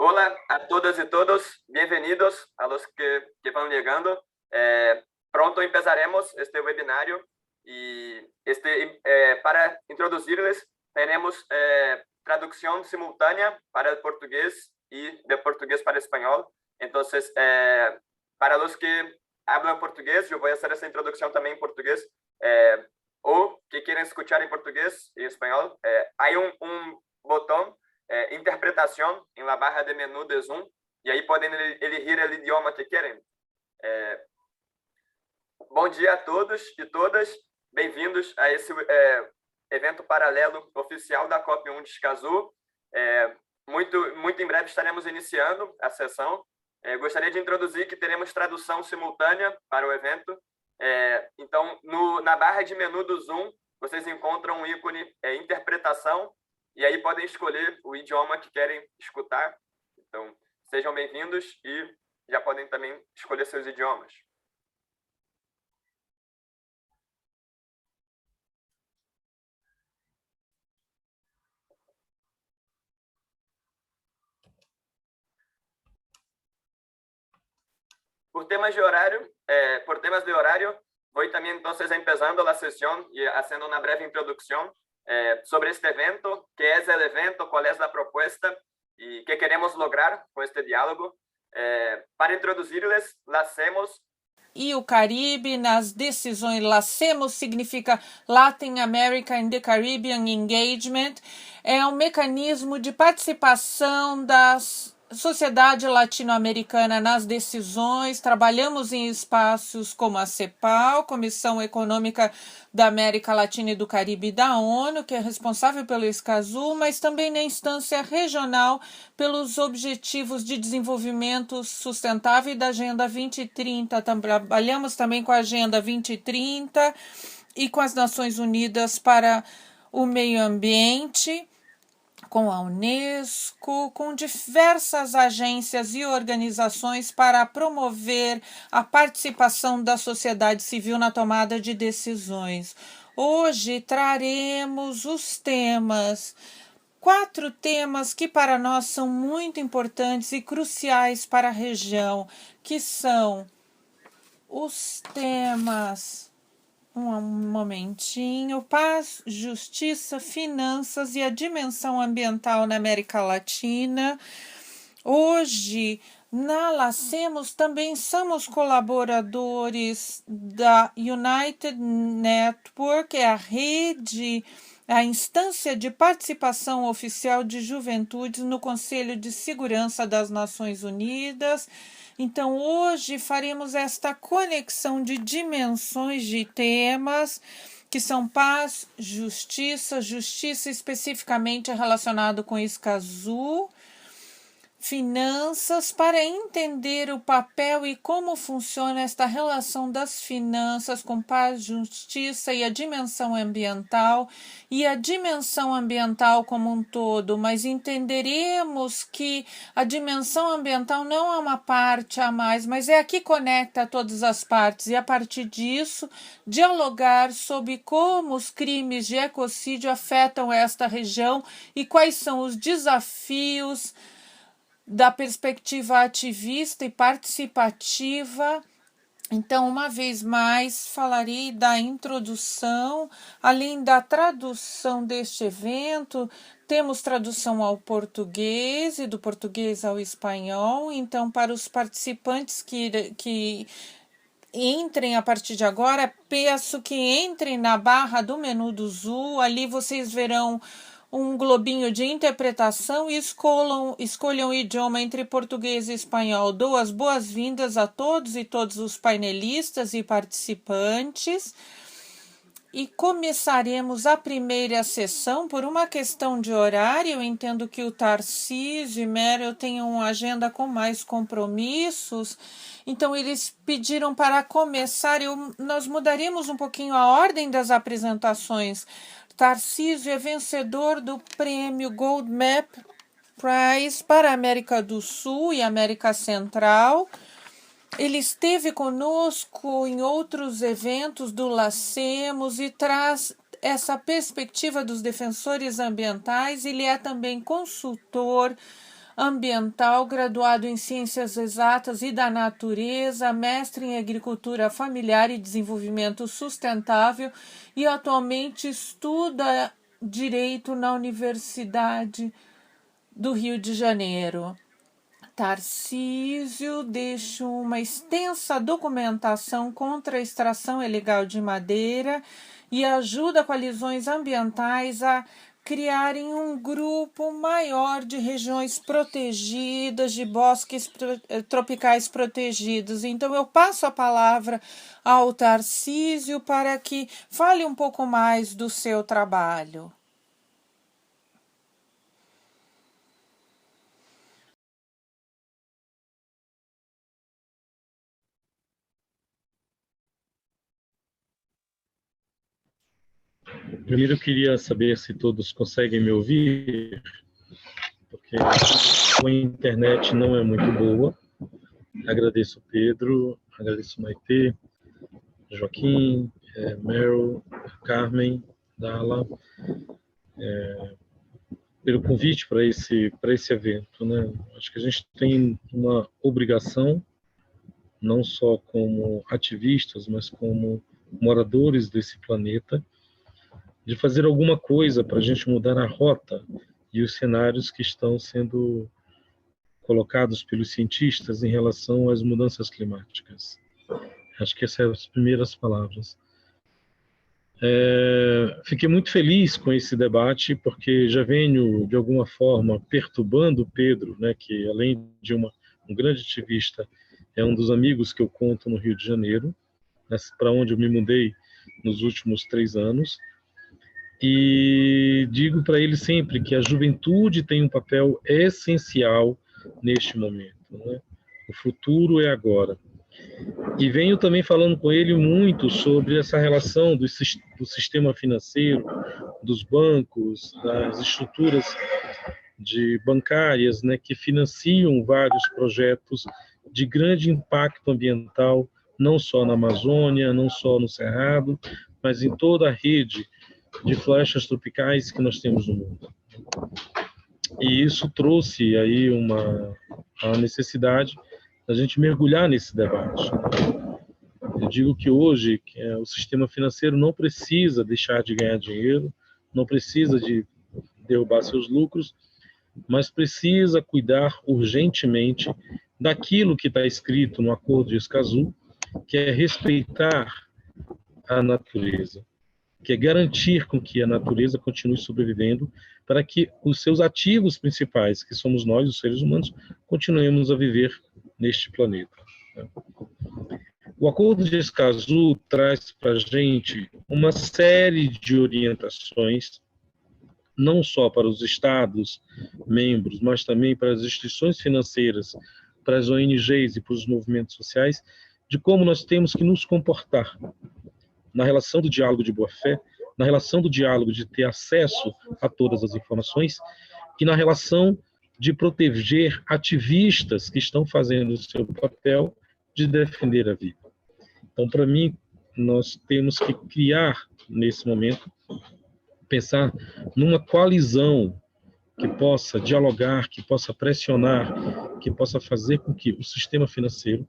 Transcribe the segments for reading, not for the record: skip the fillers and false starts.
Hola a todas y todos, bienvenidos a los que van llegando. Pronto empezaremos este webinario y para introducirles tenemos traducción simultánea para el portugués y de portugués para español. Entonces, para los que hablan portugués, yo voy a hacer esa introducción también en portugués, o que quieren escuchar en portugués y español. Hay un botón interpretação em la barra de menu de Zoom, e aí podem elegir o idioma que querem. Bom dia a todos e todas, bem-vindos a esse evento paralelo oficial da COP1 de Escazú. Muito em breve estaremos iniciando a sessão. Gostaria de introduzir que teremos tradução simultânea para o evento. Então, na barra de menu do Zoom, vocês encontram um ícone interpretação, e aí podem escolher o idioma que querem escutar. Então, sejam bem-vindos e já podem também escolher seus idiomas. Por temas de horario, voy también entonces empezando la sesión y haciendo una breve introducción sobre este evento, qué es el evento, cuál es la propuesta y qué queremos lograr con este diálogo. Para introduzirles, LACEMOS. E o Caribe nas decisões. LACEMOS significa Latin America and the Caribbean Engagement. É um mecanismo de participação das sociedade latino-americana nas decisões. Trabalhamos em espaços como a CEPAL, Comissão Econômica da América Latina e do Caribe da ONU, que é responsável pelo Escazú, mas também na instância regional pelos Objetivos de Desenvolvimento Sustentável e da Agenda 2030. Trabalhamos também com a Agenda 2030 e com as Nações Unidas para o Meio Ambiente, com a Unesco, com diversas agências e organizações para promover a participação da sociedade civil na tomada de decisões. Hoje traremos os temas, 4 temas que para nós são muito importantes e cruciais para a região, que são os temas... Um momentinho. Paz, justiça, finanças e a dimensão ambiental na América Latina. Hoje, na LACEMOS, também somos colaboradores da United Network, é a rede, a instância de participação oficial de juventudes no Conselho de Segurança das Nações Unidas. Então, hoje faremos esta conexão de dimensões de temas que são paz, justiça especificamente relacionado com Escazú, finanças, para entender o papel e como funciona esta relação das finanças com paz, justiça e a dimensão ambiental como um todo, mas entenderemos que a dimensão ambiental não é uma parte a mais, mas é a que conecta todas as partes, e a partir disso dialogar sobre como os crimes de ecocídio afetam esta região e quais são os desafios da perspectiva ativista e participativa. Então, uma vez mais, falarei da introdução, além da tradução deste evento, temos tradução ao português e do português ao espanhol. Então, para os participantes que entrem a partir de agora, peço que entrem na barra do menu do Zoom, ali vocês verão um globinho de interpretação e escolham o idioma entre português e espanhol. Dou as boas-vindas a todos e todos os painelistas e participantes. E começaremos a primeira sessão por uma questão de horário. Eu entendo que o Tarcísio e Meryl tenham uma agenda com mais compromissos. Então, eles pediram para começar. Nós mudaremos um pouquinho a ordem das apresentações. Tarcísio é vencedor do prêmio Gold Map Prize para a América do Sul e América Central. Ele esteve conosco em outros eventos do LACEMOS e traz essa perspectiva dos defensores ambientais. Ele é também consultor ambiental, graduado em Ciências Exatas e da Natureza, mestre em Agricultura Familiar e Desenvolvimento Sustentável e atualmente estuda Direito na Universidade do Rio de Janeiro. Tarcísio deixa uma extensa documentação contra a extração ilegal de madeira e ajuda coalizões ambientais a criarem um grupo maior de regiões protegidas, de bosques tropicais protegidos. Então, eu passo a palavra ao Tarcísio para que fale um pouco mais do seu trabalho. Primeiro eu queria saber se todos conseguem me ouvir, porque a internet não é muito boa. Agradeço Pedro, agradeço Maitê, Joaquim, Meryl, Carmen, Dala, pelo convite para esse evento, né? Acho que a gente tem uma obrigação, não só como ativistas, mas como moradores desse planeta, de fazer alguma coisa para a gente mudar a rota e os cenários que estão sendo colocados pelos cientistas em relação às mudanças climáticas. Acho que essas são as primeiras palavras. Fiquei muito feliz com esse debate, porque já venho, de alguma forma, perturbando o Pedro, né, que, além de um grande ativista, é um dos amigos que eu conto no Rio de Janeiro, para onde eu me mudei nos últimos 3 anos. E digo para ele sempre que a juventude tem um papel essencial neste momento, né? O futuro é agora. E venho também falando com ele muito sobre essa relação do sistema financeiro, dos bancos, das estruturas bancárias, né, que financiam vários projetos de grande impacto ambiental, não só na Amazônia, não só no Cerrado, mas em toda a rede de florestas tropicais que nós temos no mundo. E isso trouxe aí a necessidade da gente mergulhar nesse debate. Eu digo que hoje o sistema financeiro não precisa deixar de ganhar dinheiro, não precisa de derrubar seus lucros, mas precisa cuidar urgentemente daquilo que está escrito no Acordo de Escazú, que é respeitar a natureza, que é garantir com que a natureza continue sobrevivendo para que os seus ativos principais, que somos nós, os seres humanos, continuemos a viver neste planeta. O Acordo de Escazú traz para a gente uma série de orientações, não só para os Estados membros, mas também para as instituições financeiras, para as ONGs e para os movimentos sociais, de como nós temos que nos comportar na relação do diálogo de boa-fé, na relação do diálogo de ter acesso a todas as informações e na relação de proteger ativistas que estão fazendo o seu papel de defender a vida. Então, para mim, nós temos que criar, nesse momento, pensar numa coalizão que possa dialogar, que possa pressionar, que possa fazer com que o sistema financeiro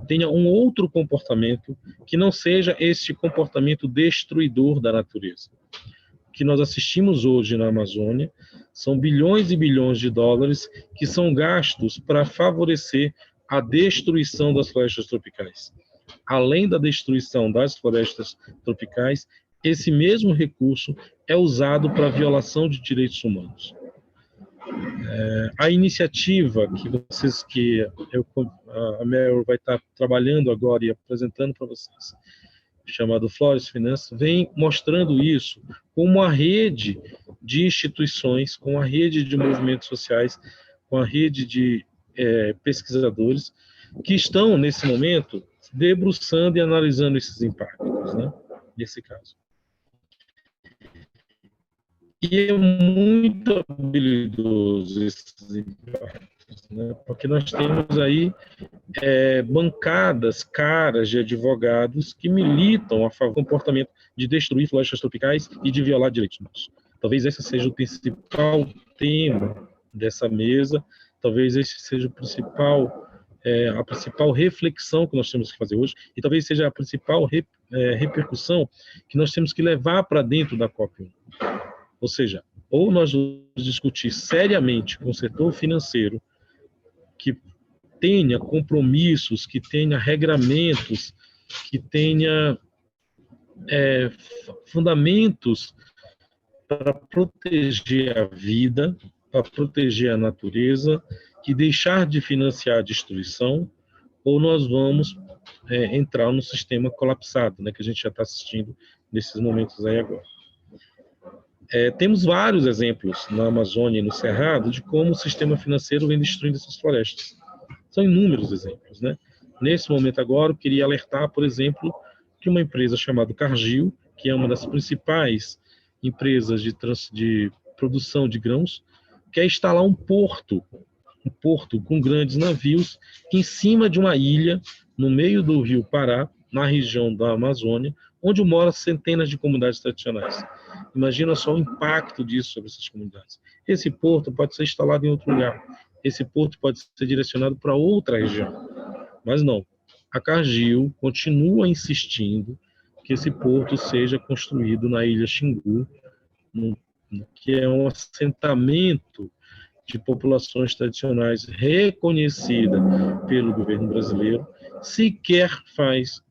tenha um outro comportamento que não seja este comportamento destruidor da natureza. O que nós assistimos hoje na Amazônia são bilhões e bilhões de dólares que são gastos para favorecer a destruição das florestas tropicais. Além da destruição das florestas tropicais, esse mesmo recurso é usado para a violação de direitos humanos. A iniciativa a Meryl vai estar trabalhando agora e apresentando para vocês, chamado Flores Finance, vem mostrando isso com uma rede de instituições, com a rede de movimentos sociais, com a rede de pesquisadores que estão, nesse momento, debruçando e analisando esses impactos, né, nesse caso. E é muito habilidoso esses impactos, né? Porque nós temos aí bancadas caras de advogados que militam a favor do comportamento de destruir florestas tropicais e de violar direitos humanos. Talvez esse seja o principal tema dessa mesa, Talvez esse seja o principal, a principal reflexão que nós temos que fazer hoje, e talvez seja a principal repercussão que nós temos que levar para dentro da COP1. Ou seja, ou nós vamos discutir seriamente com o setor financeiro, que tenha compromissos, que tenha regramentos, que tenha fundamentos para proteger a vida, para proteger a natureza e deixar de financiar a destruição, ou nós vamos entrar no sistema colapsado, né, que a gente já está assistindo nesses momentos aí agora. Temos vários exemplos na Amazônia e no Cerrado de como o sistema financeiro vem destruindo essas florestas. São inúmeros exemplos, né? Nesse momento agora, eu queria alertar, por exemplo, que uma empresa chamada Cargill, que é uma das principais empresas de produção de grãos, quer instalar um porto com grandes navios em cima de uma ilha no meio do Rio Pará, na região da Amazônia, onde moram centenas de comunidades tradicionais. Imagina só o impacto disso sobre essas comunidades. Esse porto pode ser instalado em outro lugar. Esse porto pode ser direcionado para outra região. Mas não. A Cargill continua insistindo que esse porto seja construído na ilha Xingu, que é um assentamento de populações tradicionais reconhecida pelo governo brasileiro, sequer faz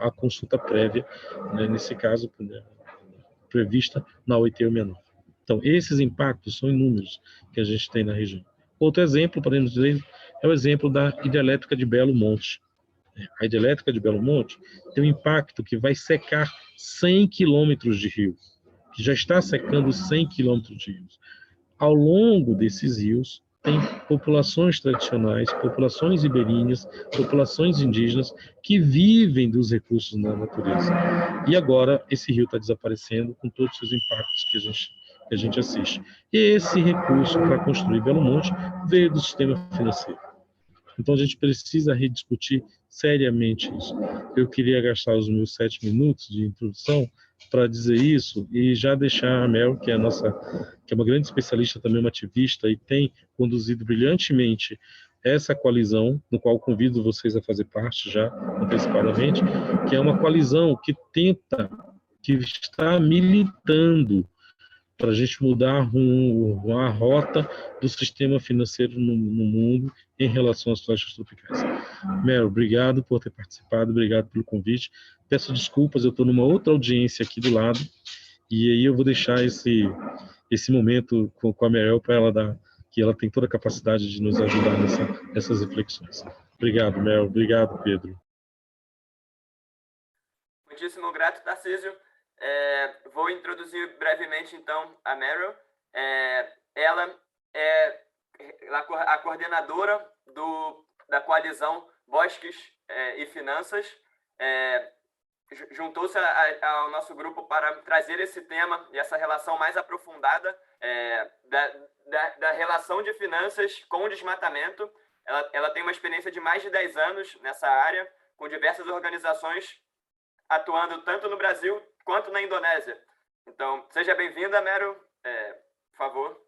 a consulta prévia, né, nesse caso, prevista na 869. Então, esses impactos são inúmeros que a gente tem na região. Outro exemplo, podemos dizer, é o exemplo da hidrelétrica de Belo Monte. A hidrelétrica de Belo Monte tem um impacto que vai secar 100 quilômetros de rio, que já está secando 100 quilômetros de rios. Ao longo desses rios, tem populações tradicionais, populações ribeirinhas, populações indígenas que vivem dos recursos da natureza. E agora esse rio está desaparecendo com todos os seus impactos que a gente assiste. E esse recurso para construir Belo Monte veio do sistema financeiro. Então a gente precisa rediscutir seriamente isso. Eu queria gastar os meus 7 minutos de introdução para dizer isso e já deixar a Mel, que é uma grande especialista, também uma ativista, e tem conduzido brilhantemente essa coalizão, no qual convido vocês a fazer parte já antecipadamente, que é uma coalizão que está militando para a gente mudar a rota do sistema financeiro no mundo em relação às florestas tropicais. Mel, obrigado por ter participado, obrigado pelo convite. Peço desculpas, eu estou numa outra audiência aqui do lado, e aí eu vou deixar esse momento com a Mel para ela dar, que ela tem toda a capacidade de nos ajudar nessas reflexões. Obrigado, Mel. Obrigado, Pedro. Muitíssimo grato, Tarcísio. Vou introduzir brevemente, então, a Meryl. Ela é a coordenadora da coalizão Bosques e Finanças. Juntou-se ao nosso grupo para trazer esse tema e essa relação mais aprofundada da relação de finanças com o desmatamento. Ela tem uma experiência de mais de 10 anos nessa área, com diversas organizações atuando tanto no Brasil quanto na Indonésia. Então, seja bem-vinda, Meryl, por favor.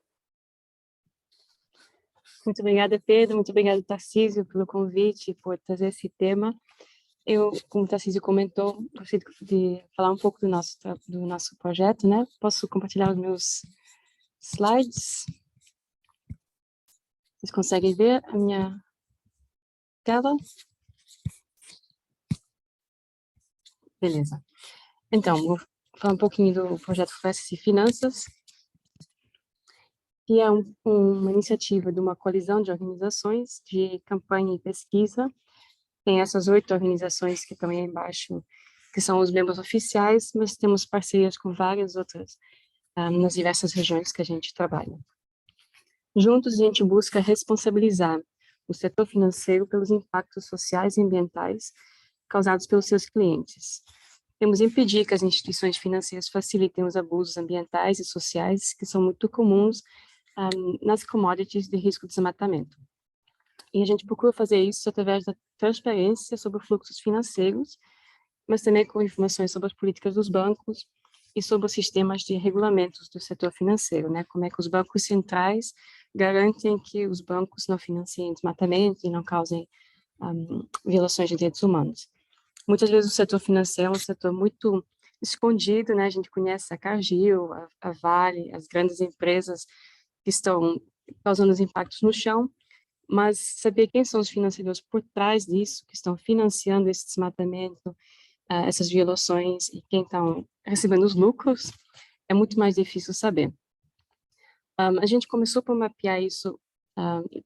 Muito obrigada, Pedro. Muito obrigada, Tarcísio, pelo convite e por trazer esse tema. Eu, como o Tarcísio comentou, gostaria de falar um pouco do nosso projeto, né? Posso compartilhar os meus slides? Vocês conseguem ver a minha tela? Beleza. Então, vou falar um pouquinho do projeto Florestas e Finanças, que é uma iniciativa de uma coalizão de organizações de campanha e pesquisa. Tem essas 8 organizações que estão aí embaixo, que são os membros oficiais, mas temos parcerias com várias outras nas diversas regiões que a gente trabalha. Juntos, a gente busca responsabilizar o setor financeiro pelos impactos sociais e ambientais causados pelos seus clientes. Temos impedir que as instituições financeiras facilitem os abusos ambientais e sociais que são muito comuns nas commodities de risco de desmatamento. E a gente procura fazer isso através da transparência sobre fluxos financeiros, mas também com informações sobre as políticas dos bancos e sobre os sistemas de regulamentos do setor financeiro, né? Como é que os bancos centrais garantem que os bancos não financiem desmatamento e não causem violações de direitos humanos. Muitas vezes o setor financeiro é um setor muito escondido, né? A gente conhece a Cargill, a Vale, as grandes empresas que estão causando os impactos no chão, mas saber quem são os financiadores por trás disso, que estão financiando esse desmatamento, essas violações e quem estão recebendo os lucros, é muito mais difícil saber. A gente começou por mapear isso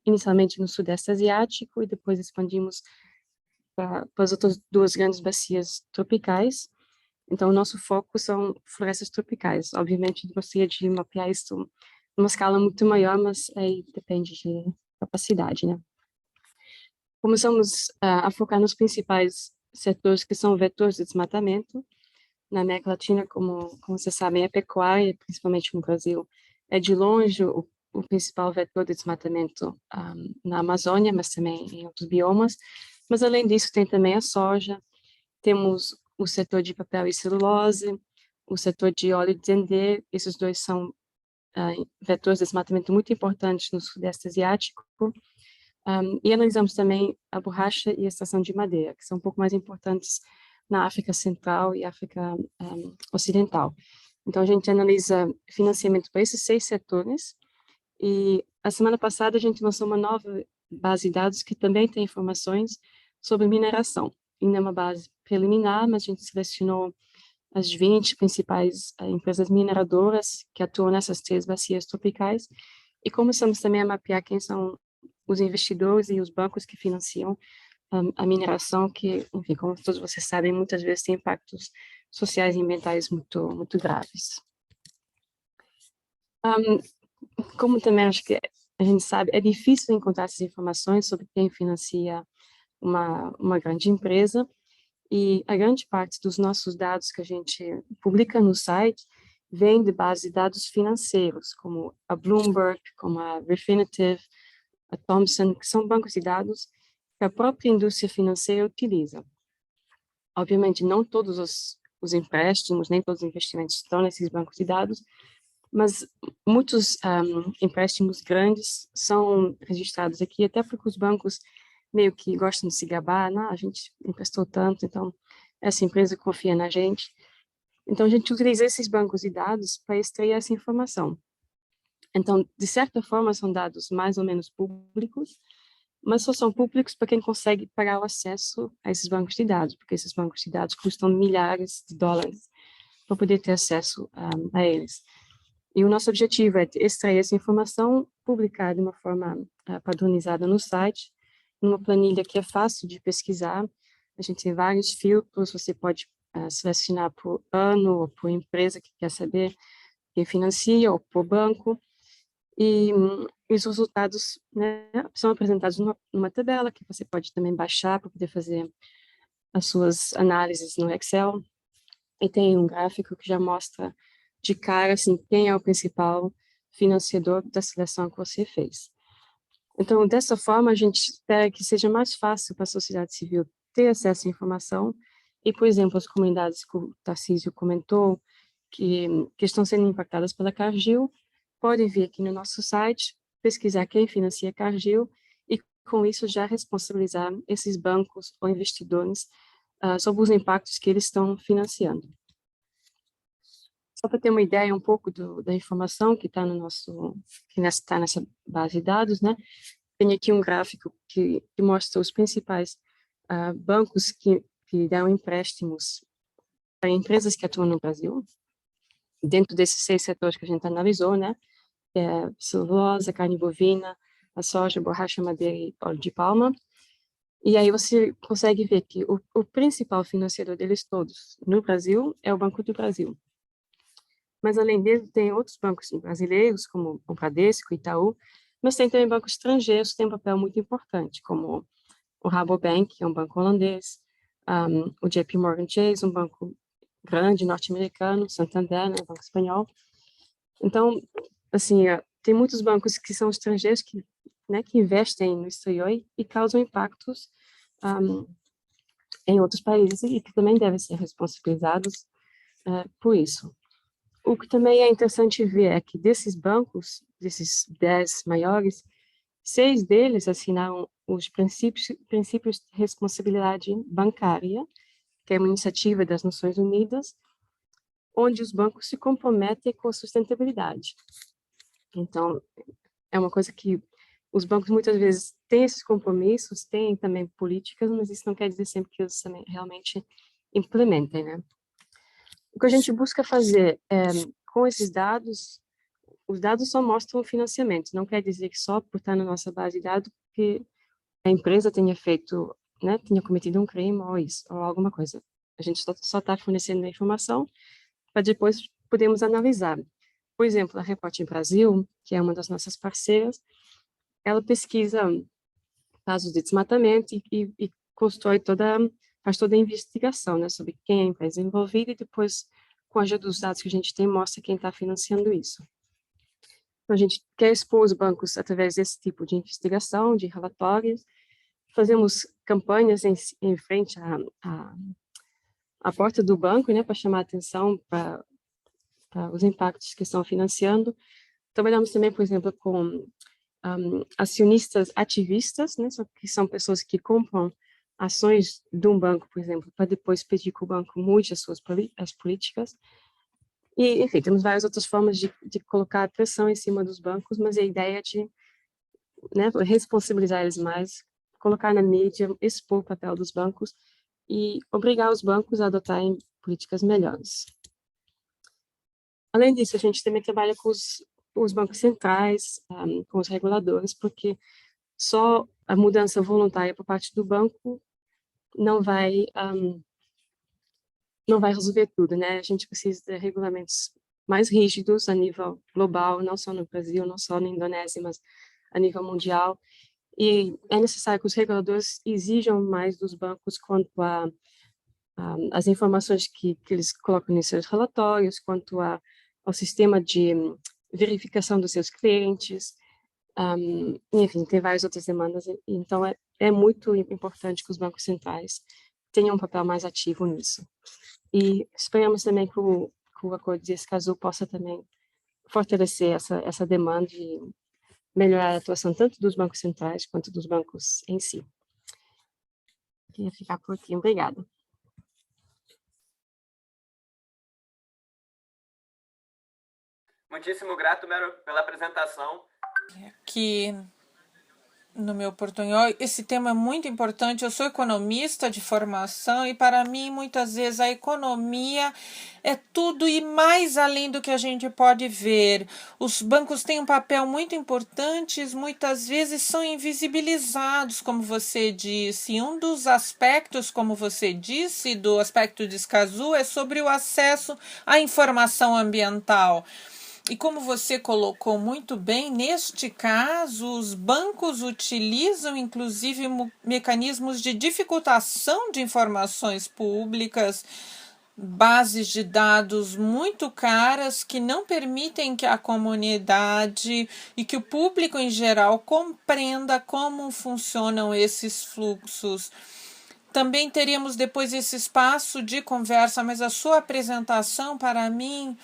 inicialmente no Sudeste Asiático e depois expandimos para as outras duas grandes bacias tropicais. Então, o nosso foco são florestas tropicais. Obviamente, gostaria de mapear isso numa escala muito maior, mas aí depende de capacidade, né? Começamos a focar nos principais setores que são vetores de desmatamento. Na América Latina, como vocês sabem, a pecuária, principalmente no Brasil, é de longe o principal vetor de desmatamento na Amazônia, mas também em outros biomas. Mas, além disso, tem também a soja, temos o setor de papel e celulose, o setor de óleo de dendê. Esses dois são vetores de desmatamento muito importantes no Sudeste Asiático. E analisamos também a borracha e a extração de madeira, que são um pouco mais importantes na África Central e África Ocidental. Então, a gente analisa financiamento para esses 6 setores, e a semana passada a gente lançou uma nova base de dados que também tem informações sobre mineração. Ainda é uma base preliminar, mas a gente selecionou as 20 principais empresas mineradoras que atuam nessas 3 bacias tropicais, e começamos também a mapear quem são os investidores e os bancos que financiam a mineração, que, enfim, como todos vocês sabem, muitas vezes tem impactos sociais e ambientais muito, muito graves. Como também acho que a gente sabe, é difícil encontrar essas informações sobre quem financia uma grande empresa, e a grande parte dos nossos dados que a gente publica no site vem de bases de dados financeiros, como a Bloomberg, como a Refinitiv, a Thomson, que são bancos de dados que a própria indústria financeira utiliza. Obviamente, não todos os empréstimos, nem todos os investimentos estão nesses bancos de dados, mas muitos empréstimos grandes são registrados aqui, até porque os bancos meio que gostam de se gabar, né? A gente emprestou tanto, então essa empresa confia na gente. Então, a gente utiliza esses bancos de dados para extrair essa informação. Então, de certa forma, são dados mais ou menos públicos, mas só são públicos para quem consegue pagar o acesso a esses bancos de dados, porque esses bancos de dados custam milhares de dólares para poder ter acesso a eles. E o nosso objetivo é extrair essa informação, publicar de uma forma padronizada no site, numa planilha que é fácil de pesquisar. A gente tem vários filtros, você pode selecionar por ano ou por empresa que quer saber quem financia ou por banco. E os resultados, né, são apresentados numa tabela que você pode também baixar para poder fazer as suas análises no Excel. E tem um gráfico que já mostra de cara assim, quem é o principal financiador da seleção que você fez. Então, dessa forma, a gente espera que seja mais fácil para a sociedade civil ter acesso à informação e, por exemplo, as comunidades que o Tarcísio comentou, que estão sendo impactadas pela Cargill, podem vir aqui no nosso site, pesquisar quem financia a Cargill e, com isso, já responsabilizar esses bancos ou investidores sobre os impactos que eles estão financiando. Só para ter uma ideia um pouco da informação que está nessa base de dados, né? Tem aqui um gráfico que mostra os principais bancos que dão empréstimos para empresas que atuam no Brasil, dentro desses 6 setores que a gente analisou, né? É celulose, carne bovina, a soja, borracha, madeira e óleo de palma. E aí você consegue ver que o principal financiador deles todos no Brasil é o Banco do Brasil. Mas, além dele, tem outros bancos brasileiros, como o Bradesco, o Itaú, mas tem também bancos estrangeiros que têm um papel muito importante, como o Rabobank, que é um banco holandês, o JP Morgan Chase, um banco grande norte-americano, Santander, né, um banco espanhol. Então, assim, tem muitos bancos que são estrangeiros que investem no exterior e causam impactos em outros países e que também devem ser responsabilizados por isso. o que também é interessante ver é que desses bancos, desses 10 maiores, 6 deles assinaram os princípios de responsabilidade bancária, que é uma iniciativa das Nações Unidas, onde os bancos se comprometem com a sustentabilidade. Então, é uma coisa que os bancos muitas vezes têm esses compromissos, têm também políticas, mas isso não quer dizer sempre que eles também realmente implementem, né? O que a gente busca fazer com esses dados, os dados só mostram o financiamento, não quer dizer que só por estar na nossa base de dados que a empresa tenha feito, né, tenha cometido um crime ou isso, ou alguma coisa. A gente só está fornecendo a informação para depois podermos analisar. Por exemplo, a Repórter Brasil, que é uma das nossas parceiras, ela pesquisa casos de desmatamento e faz toda a investigação, né, sobre quem é a empresa envolvida e depois, com a ajuda dos dados que a gente tem, mostra quem está financiando isso. Então, a gente quer expor os bancos através desse tipo de investigação, de relatórios. Fazemos campanhas em frente à porta do banco, né, para chamar a atenção para os impactos que estão financiando. Trabalhamos também, por exemplo, com acionistas ativistas, né, que são pessoas que compram ações de um banco, por exemplo, para depois pedir que o banco mude as políticas. E, enfim, temos várias outras formas de colocar pressão em cima dos bancos, mas a ideia é de, né, responsabilizar eles mais, colocar na mídia, expor o papel dos bancos e obrigar os bancos a adotarem políticas melhores. Além disso, a gente também trabalha com os bancos centrais, com os reguladores, porque só a mudança voluntária por parte do banco não vai resolver tudo, né? A gente precisa de regulamentos mais rígidos a nível global, não só no Brasil, não só na Indonésia, mas a nível mundial. E é necessário que os reguladores exijam mais dos bancos quanto as informações que eles colocam em seus relatórios, quanto ao sistema de verificação dos seus clientes, enfim, tem várias outras demandas, então é muito importante que os bancos centrais tenham um papel mais ativo nisso. E esperamos também que o acordo de Escazú possa também fortalecer essa demanda e melhorar a atuação tanto dos bancos centrais quanto dos bancos em si. Queria ficar por aqui. Obrigada. Muitíssimo grato, Mero, pela apresentação. Que no meu portunhol, esse tema é muito importante. Eu sou economista de formação e para mim muitas vezes a economia é tudo e mais além do que a gente pode ver. Os bancos têm um papel muito importante, muitas vezes são invisibilizados, como você disse. E um dos aspectos, como você disse, do aspecto de Escazú é sobre o acesso à informação ambiental. E como você colocou muito bem, neste caso, os bancos utilizam inclusive mecanismos de dificultação de informações públicas, bases de dados muito caras que não permitem que a comunidade e que o público em geral compreenda como funcionam esses fluxos. Também teríamos depois esse espaço de conversa, mas a sua apresentação, para mim,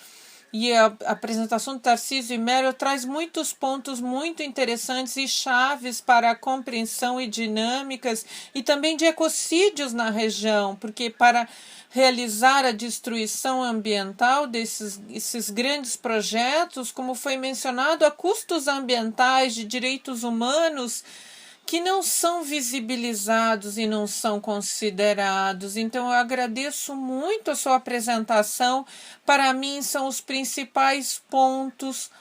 e a apresentação do Tarcísio e Mero traz muitos pontos muito interessantes e chaves para a compreensão e dinâmicas e também de ecocídios na região, porque para realizar a destruição ambiental desses grandes projetos, como foi mencionado, há custos ambientais de direitos humanos que não são visibilizados e não são considerados. Então, eu agradeço muito a sua apresentação. Para mim, são os principais pontos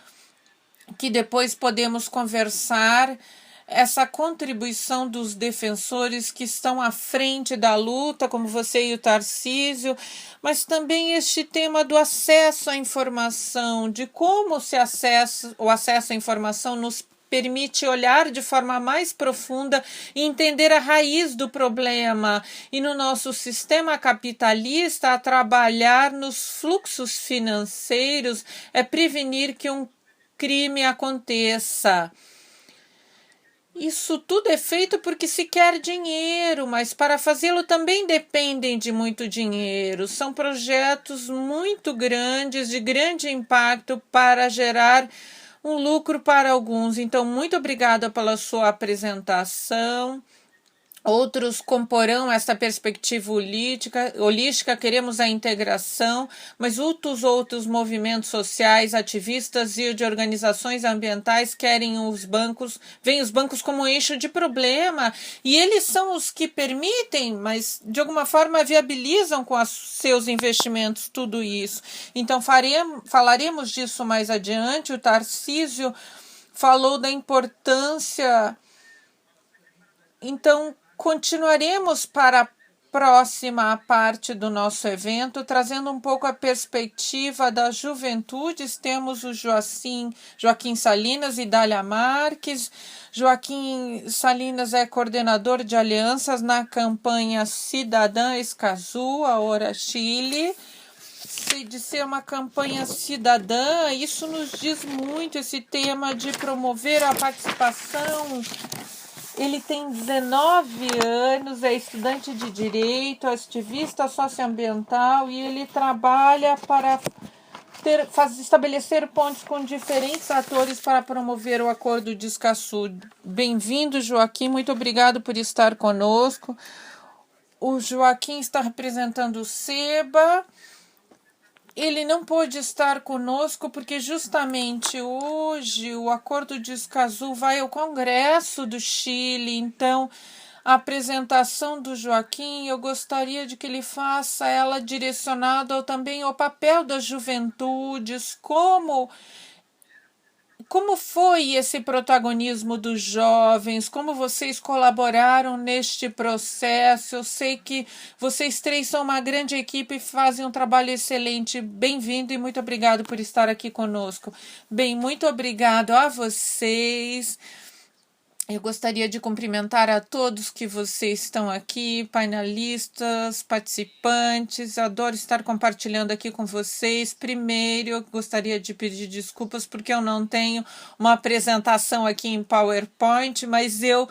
que depois podemos conversar. Essa contribuição dos defensores que estão à frente da luta, como você e o Tarcísio, mas também este tema do acesso à informação, de como o acesso à informação nos permite olhar de forma mais profunda e entender a raiz do problema. E no nosso sistema capitalista, a trabalhar nos fluxos financeiros é prevenir que um crime aconteça. Isso tudo é feito porque se quer dinheiro, mas para fazê-lo também dependem de muito dinheiro. São projetos muito grandes, de grande impacto para gerar um lucro para alguns. Então, muito obrigada pela sua apresentação. Outros comporão essa perspectiva holística, queremos a integração, mas outros movimentos sociais, ativistas e de organizações ambientais querem veem os bancos como um eixo de problema, e eles são os que permitem, mas de alguma forma viabilizam com seus investimentos tudo isso. Então falaremos disso mais adiante. O Tarcísio falou da importância. Então, continuaremos para a próxima parte do nosso evento, trazendo um pouco a perspectiva das juventudes. Temos o Joaquim Salinas e Dália Marques. Joaquim Salinas é coordenador de alianças na campanha Cidadã Escazú, Ahora Chile. De ser uma campanha cidadã, isso nos diz muito, esse tema de promover a participação. Ele tem 19 anos, é estudante de direito, ativista socioambiental, e ele trabalha para estabelecer pontes com diferentes atores para promover o Acordo de Escazú. Bem-vindo, Joaquim, muito obrigado por estar conosco. O Joaquim está representando o SEBA. Ele não pôde estar conosco porque justamente hoje o Acordo de Escazú vai ao Congresso do Chile. Então, a apresentação do Joaquim, eu gostaria de que ele faça ela direcionada também ao papel das juventudes, como foi esse protagonismo dos jovens? Como vocês colaboraram neste processo? Eu sei que vocês três são uma grande equipe e fazem um trabalho excelente. Bem-vindo e muito obrigado por estar aqui conosco. Bem, muito obrigado a vocês. Eu gostaria de cumprimentar a todos que vocês estão aqui, painelistas, participantes. Adoro estar compartilhando aqui com vocês. Primeiro, eu gostaria de pedir desculpas porque eu não tenho uma apresentação aqui em PowerPoint, mas eu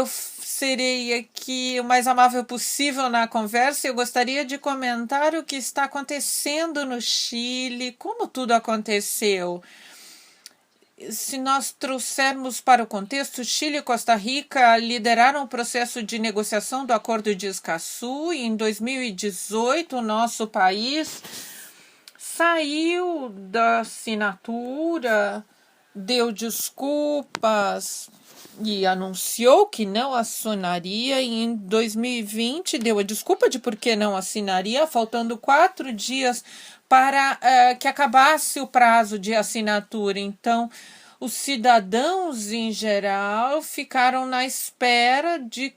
serei aqui o mais amável possível na conversa. Eu gostaria de comentar o que está acontecendo no Chile, como tudo aconteceu. Se nós trouxermos para o contexto, Chile e Costa Rica lideraram o processo de negociação do Acordo de Escazú. Em 2018, o nosso país saiu da assinatura, deu desculpas e anunciou que não assinaria. E em 2020, deu a desculpa de por que não assinaria, faltando 4 dias para que acabasse o prazo de assinatura. Então, os cidadãos em geral ficaram na espera de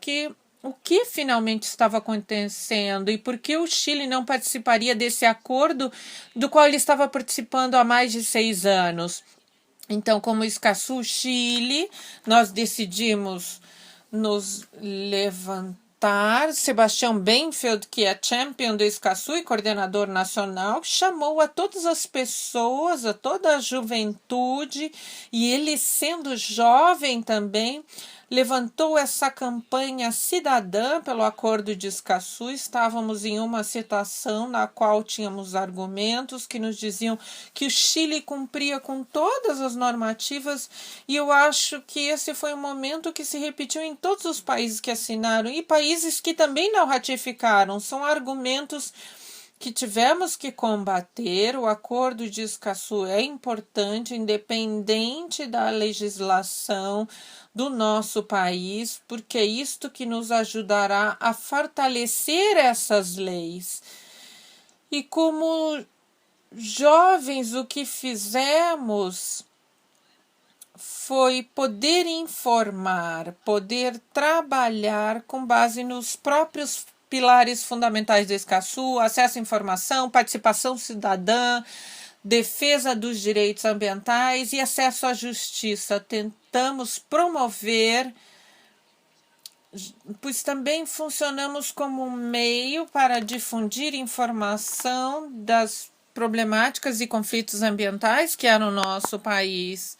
o que finalmente estava acontecendo e por que o Chile não participaria desse acordo do qual ele estava participando há mais de 6 anos. Então, como Escazú Chile, nós decidimos nos levantar. Sebastião Benfield, que é champion do Escazú e coordenador nacional, chamou a todas as pessoas, a toda a juventude, e ele, sendo jovem também, levantou essa campanha cidadã pelo Acordo de Escazú. Estávamos em uma situação na qual tínhamos argumentos que nos diziam que o Chile cumpria com todas as normativas, e eu acho que esse foi um momento que se repetiu em todos os países que assinaram e países que também não ratificaram. São argumentos que tivemos que combater. O Acordo de Escazú é importante, independente da legislação do nosso país, porque é isto que nos ajudará a fortalecer essas leis. E como jovens, o que fizemos foi poder informar, poder trabalhar com base nos próprios pilares fundamentais do Escazú: acesso à informação, participação cidadã, defesa dos direitos ambientais e acesso à justiça. Tentamos promover, pois também funcionamos como um meio para difundir informação das problemáticas e conflitos ambientais que há no nosso país.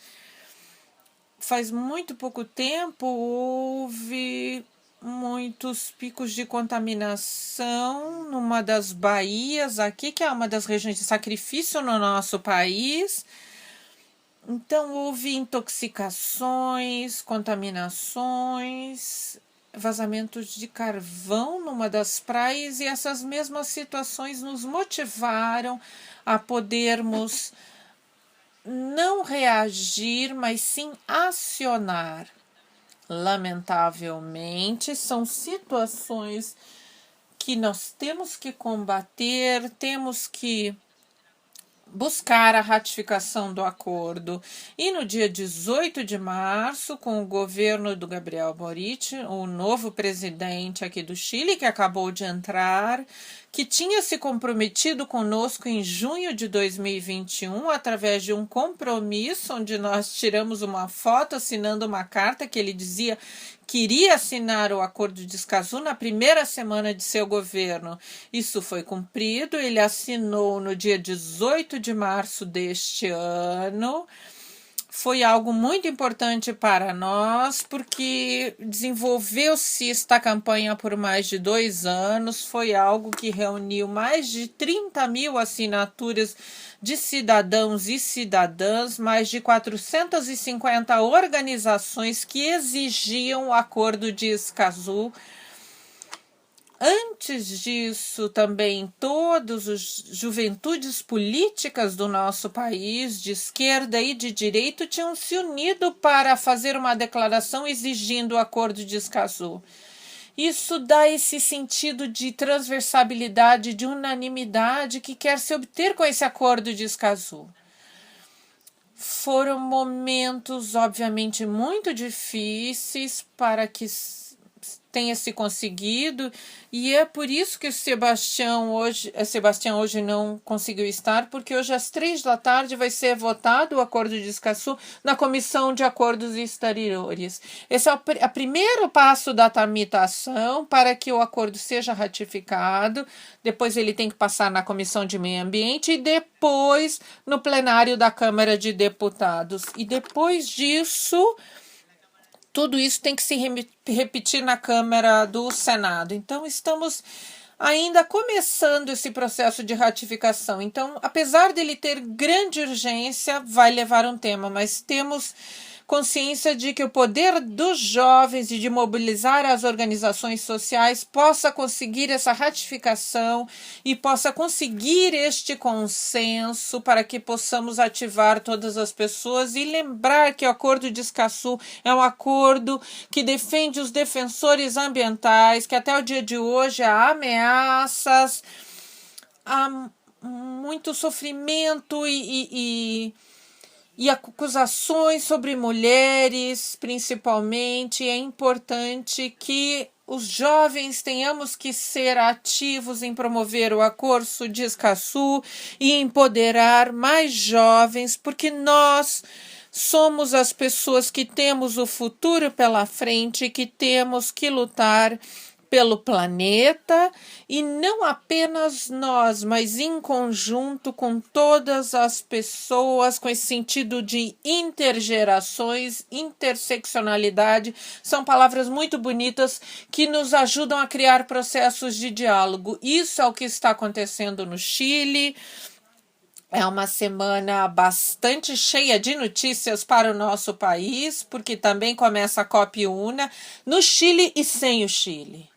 faz muito pouco tempo houve muitos picos de contaminação numa das baías aqui, que é uma das regiões de sacrifício no nosso país. Então, houve intoxicações, contaminações, vazamentos de carvão numa das praias, e essas mesmas situações nos motivaram a podermos não reagir, mas sim acionar. Lamentavelmente, são situações que nós temos que combater, temos que buscar a ratificação do acordo. E no dia 18 de março, com o governo do Gabriel Boric, o novo presidente aqui do Chile, que acabou de entrar, que tinha se comprometido conosco em junho de 2021, através de um compromisso, onde nós tiramos uma foto assinando uma carta que ele dizia que iria assinar o acordo de Escazú na primeira semana de seu governo. Isso foi cumprido, ele assinou no dia 18 de março deste ano. Foi algo muito importante para nós, porque desenvolveu-se esta campanha por mais de 2 anos, foi algo que reuniu mais de 30 mil assinaturas de cidadãos e cidadãs, mais de 450 organizações que exigiam o acordo de Escazú. Antes disso, também todas as juventudes políticas do nosso país, de esquerda e de direita, tinham se unido para fazer uma declaração exigindo o acordo de Escazú. Isso dá esse sentido de transversalidade, de unanimidade que quer se obter com esse acordo de Escazú. Foram momentos, obviamente, muito difíceis para que tenha se conseguido, e é por isso que Sebastião hoje não conseguiu estar, porque hoje às 15h vai ser votado o acordo de Escazú na Comissão de Acordos Exteriores. Esse é o primeiro passo da tramitação para que o acordo seja ratificado, depois ele tem que passar na Comissão de Meio Ambiente e depois no plenário da Câmara de Deputados. E depois disso, tudo isso tem que se repetir na Câmara do Senado. Então, estamos ainda começando esse processo de ratificação. Então, apesar dele ter grande urgência, vai levar um tempo, mas temos consciência de que o poder dos jovens e de mobilizar as organizações sociais possa conseguir essa ratificação e possa conseguir este consenso para que possamos ativar todas as pessoas e lembrar que o Acordo de Escazú é um acordo que defende os defensores ambientais, que até o dia de hoje há ameaças, há muito sofrimento e acusações sobre mulheres, principalmente. É importante que os jovens tenhamos que ser ativos em promover o acordo de Escazú e empoderar mais jovens, porque nós somos as pessoas que temos o futuro pela frente, que temos que lutar pelo planeta, e não apenas nós, mas em conjunto com todas as pessoas, com esse sentido de intergerações, interseccionalidade. São palavras muito bonitas que nos ajudam a criar processos de diálogo. Isso é o que está acontecendo no Chile. É uma semana bastante cheia de notícias para o nosso país, porque também começa a COP UNA no Chile e sem o Chile.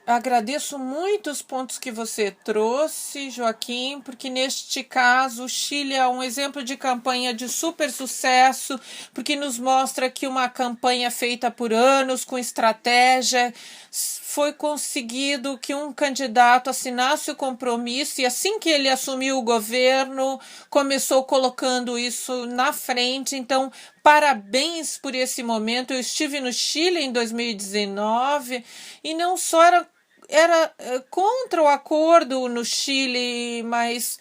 Agradeço muito os pontos que você trouxe, Joaquim, porque neste caso o Chile é um exemplo de campanha de super sucesso, porque nos mostra que uma campanha feita por anos, com estratégia, foi conseguido que um candidato assinasse o compromisso e assim que ele assumiu o governo, começou colocando isso na frente. Então, parabéns por esse momento. Eu estive no Chile em 2019 e não só era contra o acordo no Chile, mas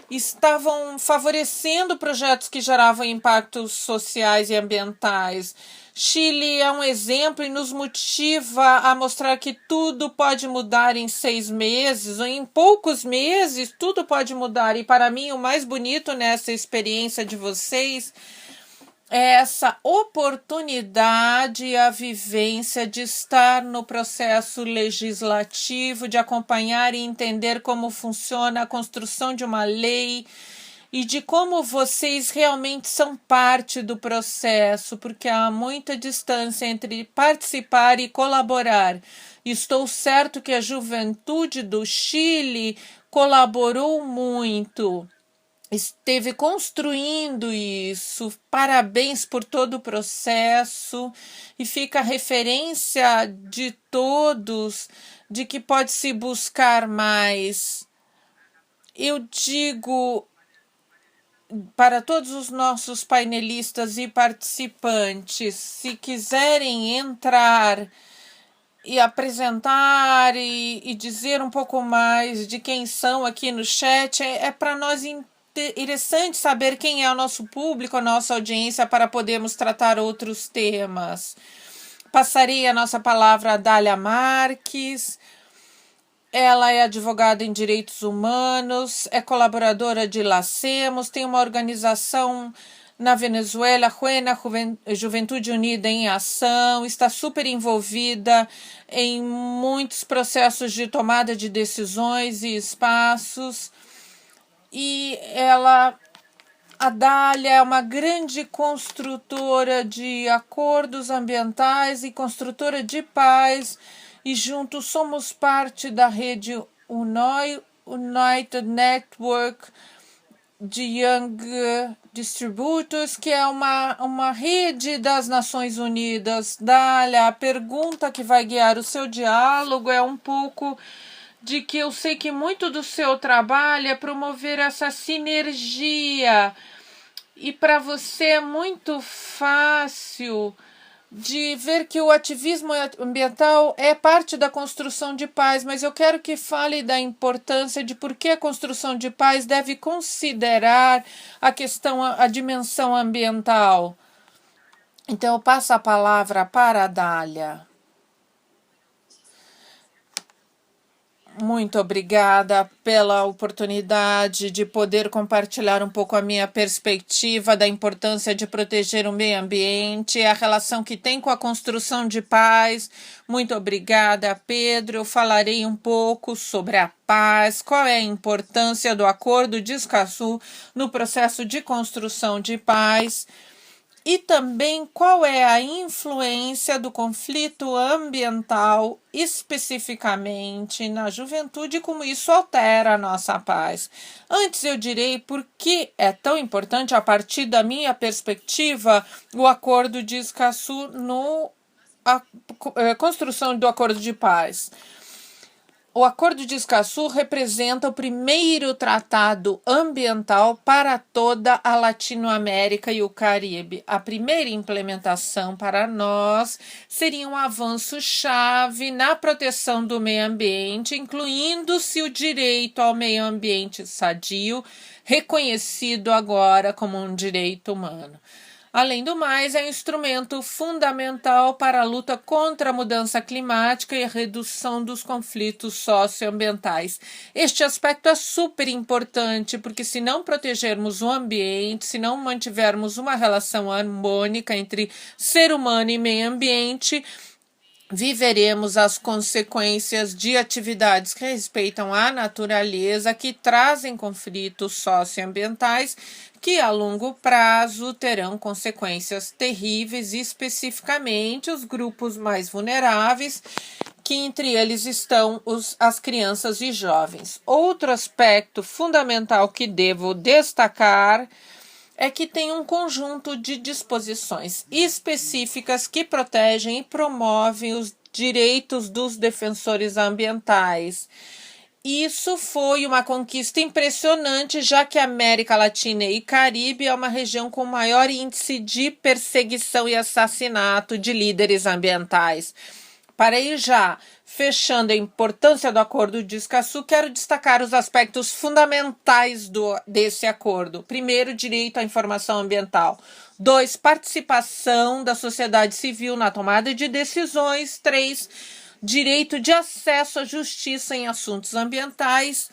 estavam favorecendo projetos que geravam impactos sociais e ambientais. Chile é um exemplo e nos motiva a mostrar que tudo pode mudar em 6 meses, ou em poucos meses, tudo pode mudar. E para mim, o mais bonito nessa experiência de vocês é essa oportunidade e a vivência de estar no processo legislativo, de acompanhar e entender como funciona a construção de uma lei e de como vocês realmente são parte do processo, porque há muita distância entre participar e colaborar. Estou certo que a juventude do Chile colaborou muito, esteve construindo isso. Parabéns por todo o processo e fica a referência de todos de que pode se buscar mais. Eu digo para todos os nossos painelistas e participantes, se quiserem entrar e apresentar e dizer um pouco mais de quem são aqui no chat, é para nós interessante saber quem é o nosso público, a nossa audiência, para podermos tratar outros temas. Passarei a nossa palavra a Dália Marques. Ela é advogada em direitos humanos, é colaboradora de LACEMOS, tem uma organização na Venezuela, Juena Juventude Unida em Ação, está super envolvida em muitos processos de tomada de decisões e espaços. E a Dália é uma grande construtora de acordos ambientais e construtora de paz, e juntos somos parte da rede United Network de Young Distributors, que é uma rede das Nações Unidas. Dália, a pergunta que vai guiar o seu diálogo é um pouco de que eu sei que muito do seu trabalho é promover essa sinergia, e para você é muito fácil de ver que o ativismo ambiental é parte da construção de paz, mas eu quero que fale da importância de por que a construção de paz deve considerar a dimensão ambiental. Então, eu passo a palavra para a Dália. Muito obrigada pela oportunidade de poder compartilhar um pouco a minha perspectiva da importância de proteger o meio ambiente, a relação que tem com a construção de paz. Muito obrigada, Pedro. Eu falarei um pouco sobre a paz, qual é a importância do Acordo de Escazú no processo de construção de paz, e também qual é a influência do conflito ambiental, especificamente na juventude, e como isso altera a nossa paz. Antes eu direi por que é tão importante, a partir da minha perspectiva, o Acordo de Escazú a construção do Acordo de Paz. O Acordo de Escazú representa o primeiro tratado ambiental para toda a Latinoamérica e o Caribe. A primeira implementação para nós seria um avanço-chave na proteção do meio ambiente, incluindo-se o direito ao meio ambiente sadio, reconhecido agora como um direito humano. Além do mais, é um instrumento fundamental para a luta contra a mudança climática e a redução dos conflitos socioambientais. Este aspecto é super importante, porque se não protegermos o ambiente, se não mantivermos uma relação harmônica entre ser humano e meio ambiente, viveremos as consequências de atividades que respeitam a natureza, que trazem conflitos socioambientais, que a longo prazo terão consequências terríveis, especificamente os grupos mais vulneráveis, que entre eles estão as crianças e jovens. Outro aspecto fundamental que devo destacar é que tem um conjunto de disposições específicas que protegem e promovem os direitos dos defensores ambientais. Isso foi uma conquista impressionante, já que a América Latina e Caribe é uma região com maior índice de perseguição e assassinato de líderes ambientais. Para ir já fechando a importância do Acordo de Escazú, quero destacar os aspectos fundamentais desse acordo. Primeiro, direito à informação ambiental. 2, participação da sociedade civil na tomada de decisões. 3, direito de acesso à justiça em assuntos ambientais.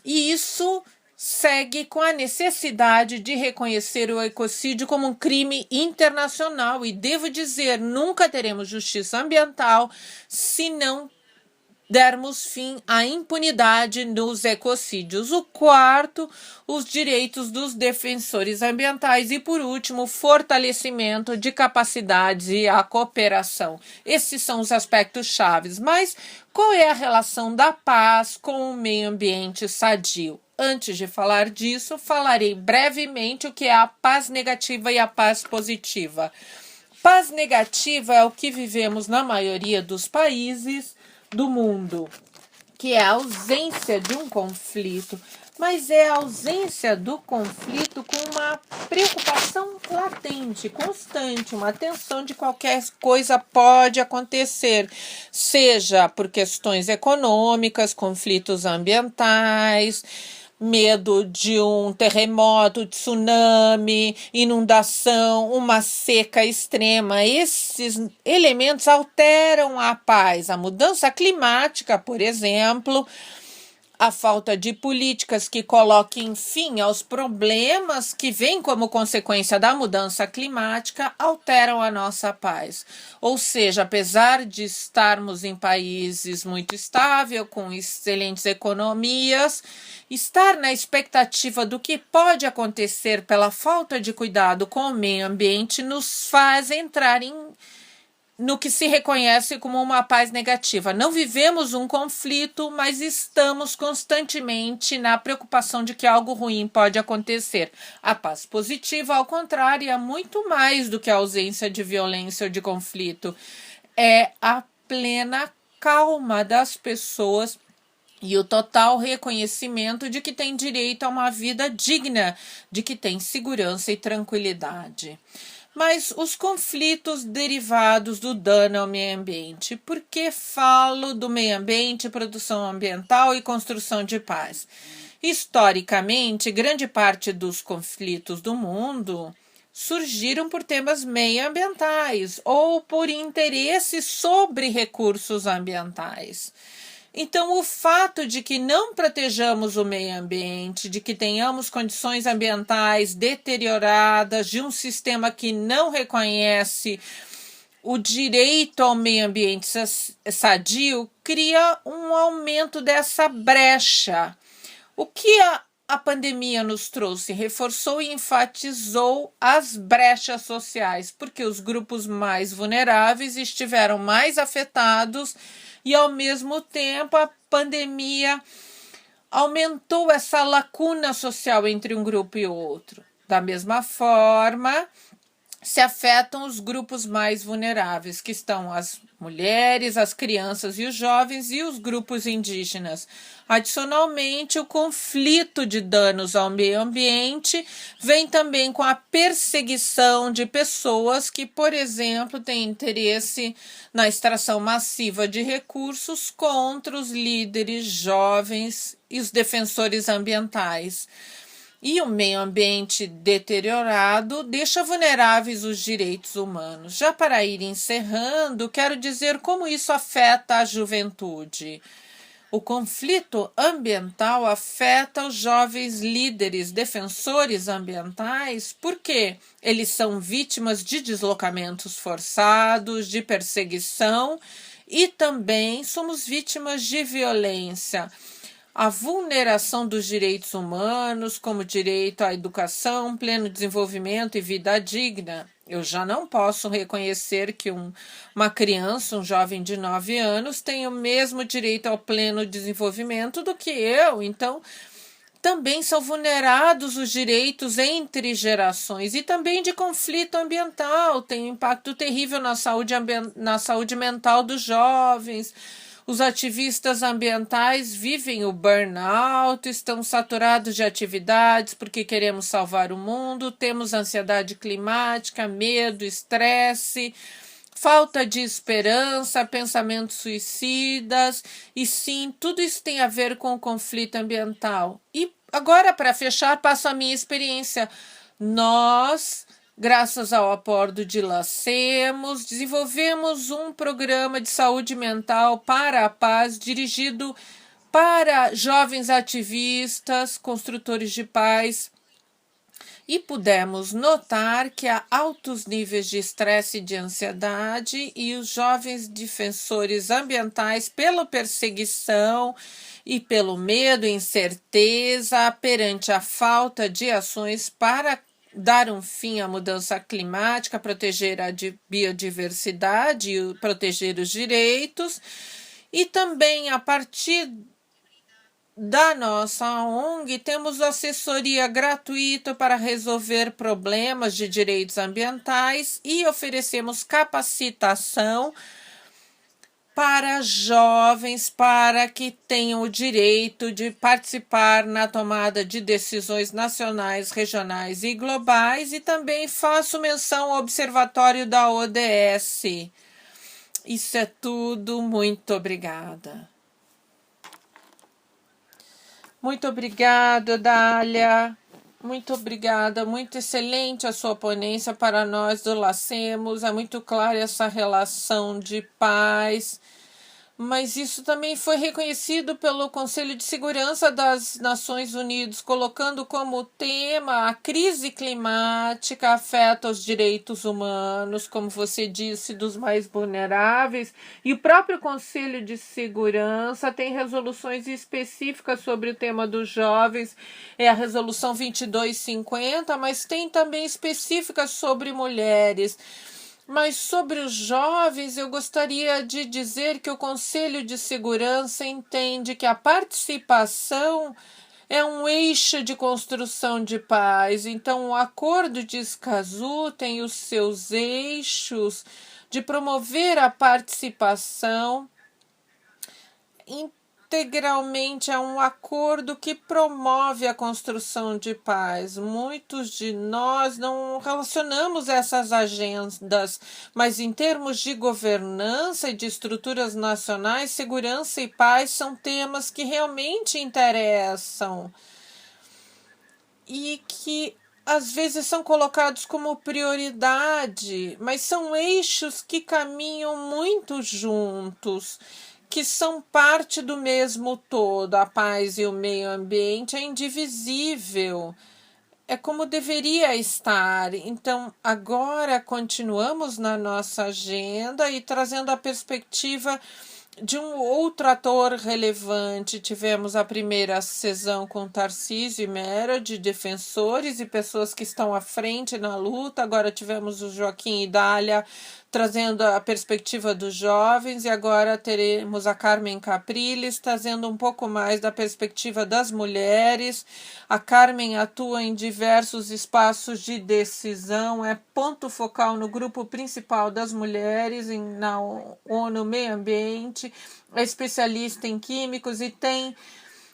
E isso segue com a necessidade de reconhecer o ecocídio como um crime internacional. E devo dizer, nunca teremos justiça ambiental se não dermos fim à impunidade nos ecocídios. O quarto, os direitos dos defensores ambientais. E, por último, fortalecimento de capacidades e a cooperação. Esses são os aspectos chaves. Mas qual é a relação da paz com o meio ambiente sadio? Antes de falar disso, falarei brevemente o que é a paz negativa e a paz positiva. Paz negativa é o que vivemos na maioria dos países do mundo, que é a ausência de um conflito, mas é a ausência do conflito com uma preocupação latente, constante, uma tensão de qualquer coisa pode acontecer, seja por questões econômicas, conflitos ambientais, medo de um terremoto, tsunami, inundação, uma seca extrema. Esses elementos alteram a paz. A mudança climática, por exemplo, a falta de políticas que coloquem fim aos problemas que vêm como consequência da mudança climática alteram a nossa paz. Ou seja, apesar de estarmos em países muito estáveis, com excelentes economias, estar na expectativa do que pode acontecer pela falta de cuidado com o meio ambiente nos faz entrar no que se reconhece como uma paz negativa. Não vivemos um conflito, mas estamos constantemente na preocupação de que algo ruim pode acontecer. A paz positiva, ao contrário, é muito mais do que a ausência de violência ou de conflito. É a plena calma das pessoas e o total reconhecimento de que tem direito a uma vida digna, de que tem segurança e tranquilidade. Mas os conflitos derivados do dano ao meio ambiente. Por que falo do meio ambiente, produção ambiental e construção de paz? Historicamente, grande parte dos conflitos do mundo surgiram por temas meioambientais ou por interesses sobre recursos ambientais. Então, o fato de que não protejamos o meio ambiente, de que tenhamos condições ambientais deterioradas, de um sistema que não reconhece o direito ao meio ambiente sadio, cria um aumento dessa brecha. O que a pandemia nos trouxe? Reforçou e enfatizou as brechas sociais, porque os grupos mais vulneráveis estiveram mais afetados e, ao mesmo tempo, a pandemia aumentou essa lacuna social entre um grupo e outro. Da mesma forma, se afetam os grupos mais vulneráveis, que estão as mulheres, as crianças e os jovens e os grupos indígenas. Adicionalmente, o conflito de danos ao meio ambiente vem também com a perseguição de pessoas que, por exemplo, têm interesse na extração massiva de recursos contra os líderes jovens e os defensores ambientais. E o meio ambiente deteriorado deixa vulneráveis os direitos humanos. Já para ir encerrando, quero dizer como isso afeta a juventude. O conflito ambiental afeta os jovens líderes defensores ambientais porque eles são vítimas de deslocamentos forçados, de perseguição e também somos vítimas de violência. A vulneração dos direitos humanos, como direito à educação, pleno desenvolvimento e vida digna. Eu já não posso reconhecer que uma criança, um jovem de 9 anos, tenha o mesmo direito ao pleno desenvolvimento do que eu. Então, também são vulnerados os direitos entre gerações e também de conflito ambiental. Tem um impacto terrível na saúde mental dos jovens. Os ativistas ambientais vivem o burnout, estão saturados de atividades porque queremos salvar o mundo, temos ansiedade climática, medo, estresse, falta de esperança, pensamentos suicidas, e sim, tudo isso tem a ver com o conflito ambiental. E agora, para fechar, passo a minha experiência. Nós, graças ao aporte de LACEMOS, desenvolvemos um programa de saúde mental para a paz dirigido para jovens ativistas, construtores de paz, e pudemos notar que há altos níveis de estresse e de ansiedade, e os jovens defensores ambientais, pela perseguição e pelo medo e incerteza perante a falta de ações para dar um fim à mudança climática, proteger a biodiversidade e proteger os direitos, e também a partir da nossa ONG, temos assessoria gratuita para resolver problemas de direitos ambientais e oferecemos capacitação para jovens para que tenham o direito de participar na tomada de decisões nacionais, regionais e globais, e também faço menção ao Observatório da ODS. Isso é tudo. Muito obrigada. Muito obrigada, Dália. Muito obrigada. Muito excelente a sua ponência para nós do LACEMOS. É muito clara essa relação de paz. Mas isso também foi reconhecido pelo Conselho de Segurança das Nações Unidas, colocando como tema a crise climática afeta os direitos humanos, como você disse, dos mais vulneráveis. E o próprio Conselho de Segurança tem resoluções específicas sobre o tema dos jovens, é a resolução 2250, mas tem também específicas sobre mulheres. Mas sobre os jovens, eu gostaria de dizer que o Conselho de Segurança entende que a participação é um eixo de construção de paz. Então, o Acordo de Escazú tem os seus eixos de promover a participação. Integralmente é um acordo que promove a construção de paz. Muitos de nós não relacionamos essas agendas, mas em termos de governança e de estruturas nacionais, segurança e paz são temas que realmente interessam e que às vezes são colocados como prioridade, mas são eixos que caminham muito juntos, que são parte do mesmo todo. A paz e o meio ambiente é indivisível, é como deveria estar. Então, agora continuamos na nossa agenda e trazendo a perspectiva de um outro ator relevante. Tivemos a primeira sessão com Tarcísio e Mera, de defensores e pessoas que estão à frente na luta. Agora tivemos o Joaquim e Dália trazendo a perspectiva dos jovens, e agora teremos a Carmen Capriles trazendo um pouco mais da perspectiva das mulheres. A Carmen atua em diversos espaços de decisão, é ponto focal no grupo principal das mulheres na ONU Meio Ambiente, é especialista em químicos e tem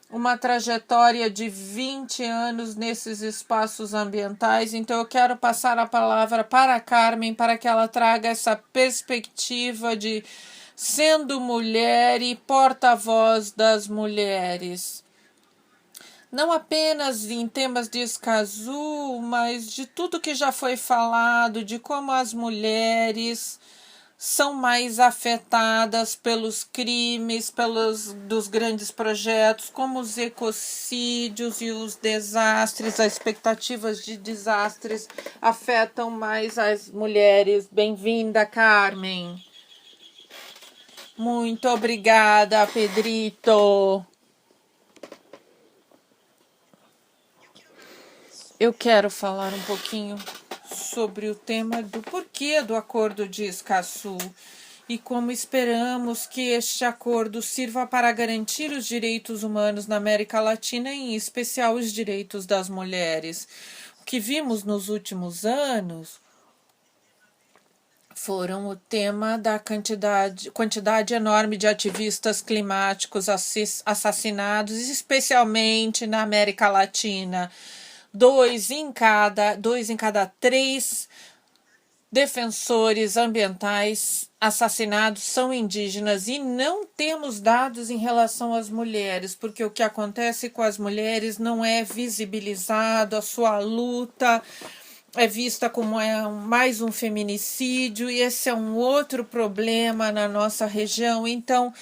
uma trajetória de 20 anos nesses espaços ambientais. Então eu quero passar a palavra para a Carmen para que ela traga essa perspectiva de sendo mulher e porta-voz das mulheres. Não apenas em temas de Escazú, mas de tudo que já foi falado, de como as mulheres são mais afetadas pelos crimes, dos grandes projetos, como os ecocídios e os desastres, as expectativas de desastres afetam mais as mulheres. Bem-vinda, Carmen. Muito obrigada, Pedrito. Eu quero falar um pouquinho sobre o tema do porquê do Acordo de Escazú e como esperamos que este acordo sirva para garantir os direitos humanos na América Latina, em especial os direitos das mulheres. O que vimos nos últimos anos foram o tema da quantidade enorme de ativistas climáticos assassinados, especialmente na América Latina. 2 em cada 3 defensores ambientais assassinados são indígenas e não temos dados em relação às mulheres, porque o que acontece com as mulheres não é visibilizado, a sua luta é vista como mais um feminicídio, e esse é um outro problema na nossa região. Então,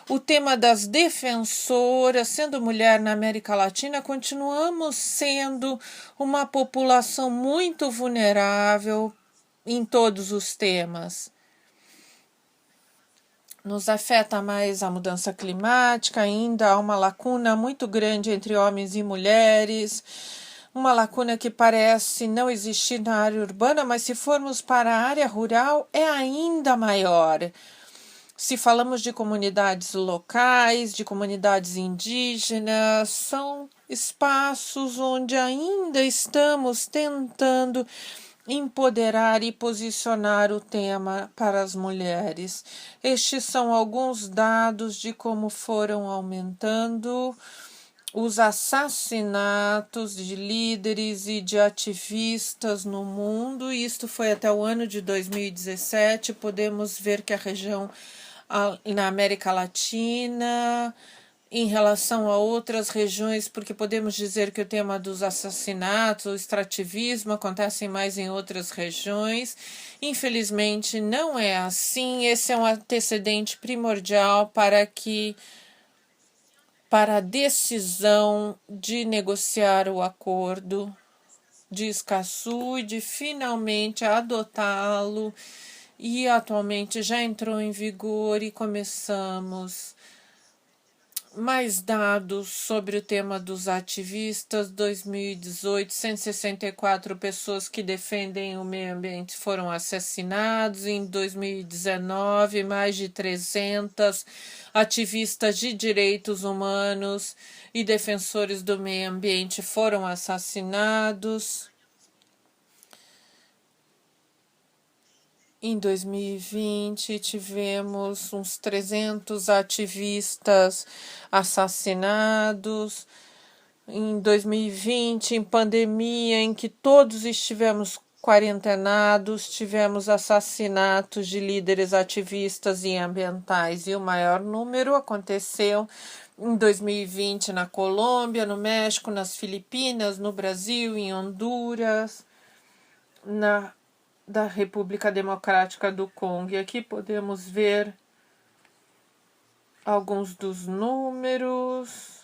o tema das defensoras, sendo mulher na América Latina, continuamos sendo uma população muito vulnerável em todos os temas. Nos afeta mais a mudança climática, ainda há uma lacuna muito grande entre homens e mulheres, uma lacuna que parece não existir na área urbana, mas se formos para a área rural é ainda maior. Se falamos de comunidades locais, de comunidades indígenas, são espaços onde ainda estamos tentando empoderar e posicionar o tema para as mulheres. Estes são alguns dados de como foram aumentando os assassinatos de líderes e de ativistas no mundo. Isto foi até o ano de 2017. Podemos ver que a região na América Latina, em relação a outras regiões, porque podemos dizer que o tema dos assassinatos, o extrativismo, acontecem mais em outras regiões. Infelizmente, não é assim. Esse é um antecedente primordial para a decisão de negociar o acordo de Escazú e de finalmente adotá-lo, e atualmente já entrou em vigor e começamos mais dados sobre o tema dos ativistas. 2018, 164 pessoas que defendem o meio ambiente foram assassinados. Em 2019, mais de 300 ativistas de direitos humanos e defensores do meio ambiente foram assassinados. Em 2020, tivemos uns 300 ativistas assassinados. Em 2020, em pandemia, em que todos estivemos quarentenados, tivemos assassinatos de líderes ativistas e ambientais. E o maior número aconteceu em 2020 na Colômbia, no México, nas Filipinas, no Brasil, em Honduras, da República Democrática do Congo. E aqui podemos ver alguns dos números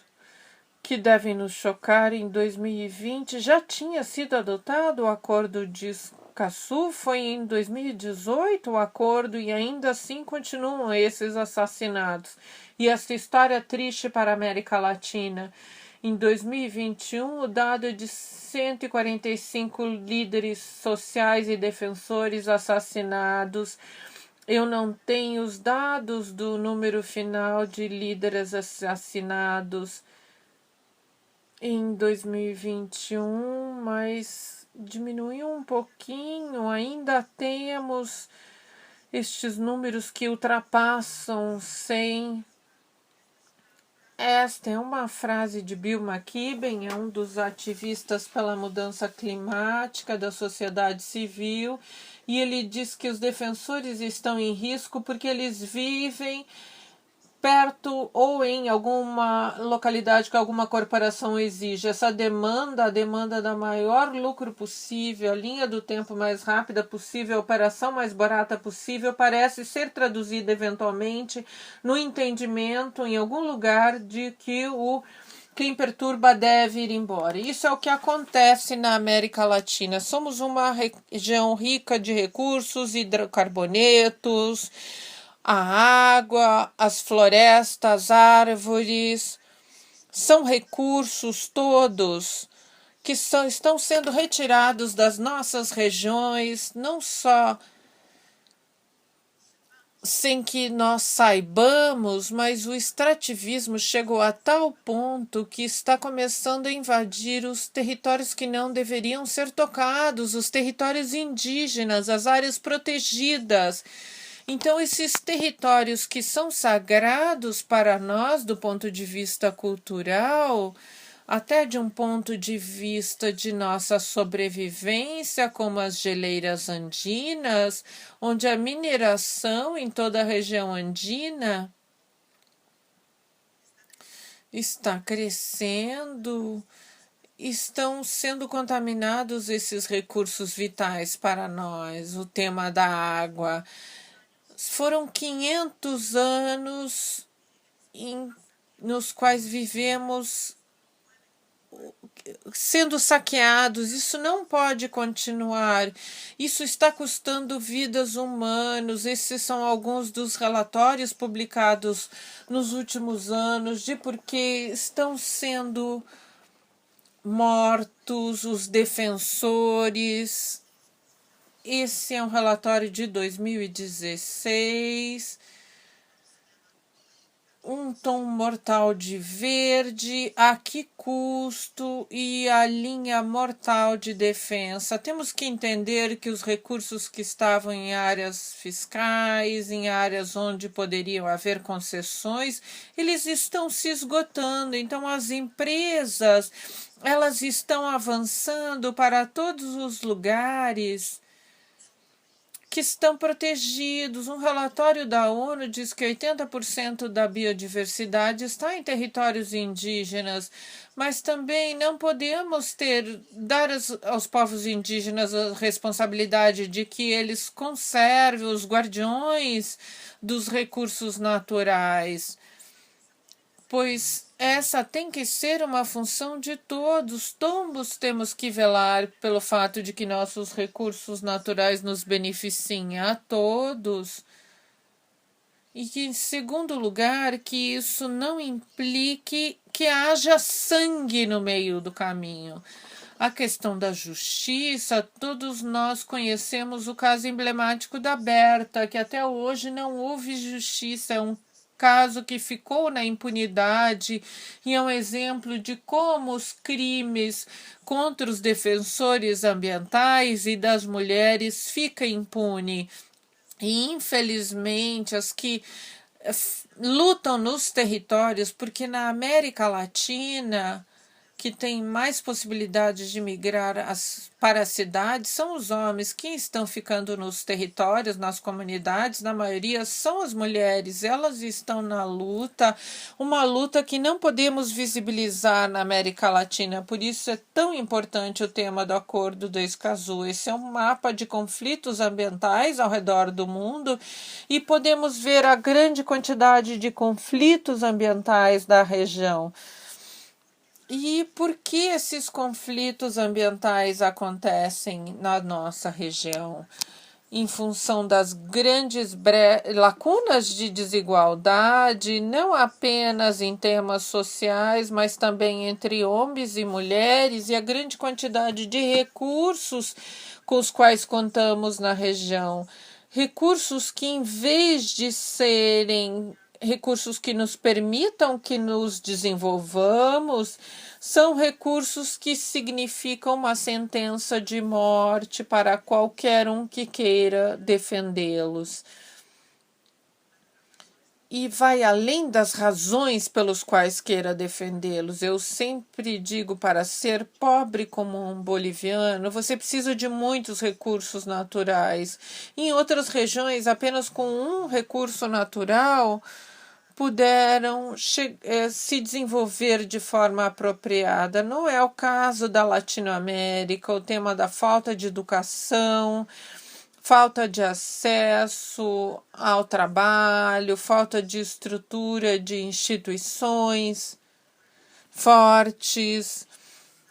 que devem nos chocar. Em 2020 já tinha sido adotado o acordo de Escazú, foi em 2018 o acordo, e ainda assim continuam esses assassinatos. E essa história triste para a América Latina. Em 2021, o dado é de 145 líderes sociais e defensores assassinados. Eu não tenho os dados do número final de líderes assassinados em 2021, mas diminuiu um pouquinho. Ainda temos estes números que ultrapassam 100. Esta é uma frase de Bill McKibben, é um dos ativistas pela mudança climática da sociedade civil, e ele diz que os defensores estão em risco porque eles vivem perto ou em alguma localidade que alguma corporação exige. Essa demanda, a demanda da maior lucro possível, a linha do tempo mais rápida possível, a operação mais barata possível, parece ser traduzida eventualmente no entendimento em algum lugar de que quem perturba deve ir embora. Isso é o que acontece na América Latina. Somos uma região rica de recursos, hidrocarbonetos, a água, as florestas, as árvores, são recursos todos que estão sendo retirados das nossas regiões, não só sem que nós saibamos, mas o extrativismo chegou a tal ponto que está começando a invadir os territórios que não deveriam ser tocados, os territórios indígenas, as áreas protegidas. Então, esses territórios que são sagrados para nós do ponto de vista cultural, até de um ponto de vista de nossa sobrevivência, como as geleiras andinas, onde a mineração em toda a região andina está crescendo, estão sendo contaminados esses recursos vitais para nós. O tema da água. Foram 500 anos nos quais vivemos sendo saqueados. Isso não pode continuar. Isso está custando vidas humanas. Esses são alguns dos relatórios publicados nos últimos anos de por que estão sendo mortos os defensores. Esse é um relatório de 2016. Um tom mortal de verde, a que custo, e a linha mortal de defesa. Temos que entender que os recursos que estavam em áreas fiscais, em áreas onde poderiam haver concessões, eles estão se esgotando. Então, as empresas, elas estão avançando para todos os lugares que estão protegidos. Um relatório da ONU diz que 80% da biodiversidade está em territórios indígenas, mas também não podemos dar aos povos indígenas a responsabilidade de que eles conservem os guardiões dos recursos naturais, pois essa tem que ser uma função de todos. Todos temos que velar pelo fato de que nossos recursos naturais nos beneficiem a todos. E que, em segundo lugar, que isso não implique que haja sangue no meio do caminho. A questão da justiça, todos nós conhecemos o caso emblemático da Berta, que até hoje não houve justiça. É um caso que ficou na impunidade e é um exemplo de como os crimes contra os defensores ambientais e das mulheres ficam impunes. E, infelizmente, as que lutam nos territórios, porque na América Latina, que tem mais possibilidades de migrar para as cidades, são os homens que estão ficando nos territórios, nas comunidades, na maioria são as mulheres, elas estão na luta, uma luta que não podemos visibilizar na América Latina, por isso é tão importante o tema do Acordo do Escazú. Esse é um mapa de conflitos ambientais ao redor do mundo e podemos ver a grande quantidade de conflitos ambientais da região. E por que esses conflitos ambientais acontecem na nossa região? Em função das grandes lacunas de desigualdade, não apenas em temas sociais, mas também entre homens e mulheres, e a grande quantidade de recursos com os quais contamos na região. Recursos que, em vez de serem recursos que nos permitam que nos desenvolvamos, são recursos que significam uma sentença de morte para qualquer um que queira defendê-los. E vai além das razões pelas quais queira defendê-los. Eu sempre digo, para ser pobre como um boliviano, você precisa de muitos recursos naturais. Em outras regiões, apenas com um recurso natural, puderam se desenvolver de forma apropriada. Não é o caso da Latinoamérica, o tema da falta de educação, falta de acesso ao trabalho, falta de estrutura de instituições fortes,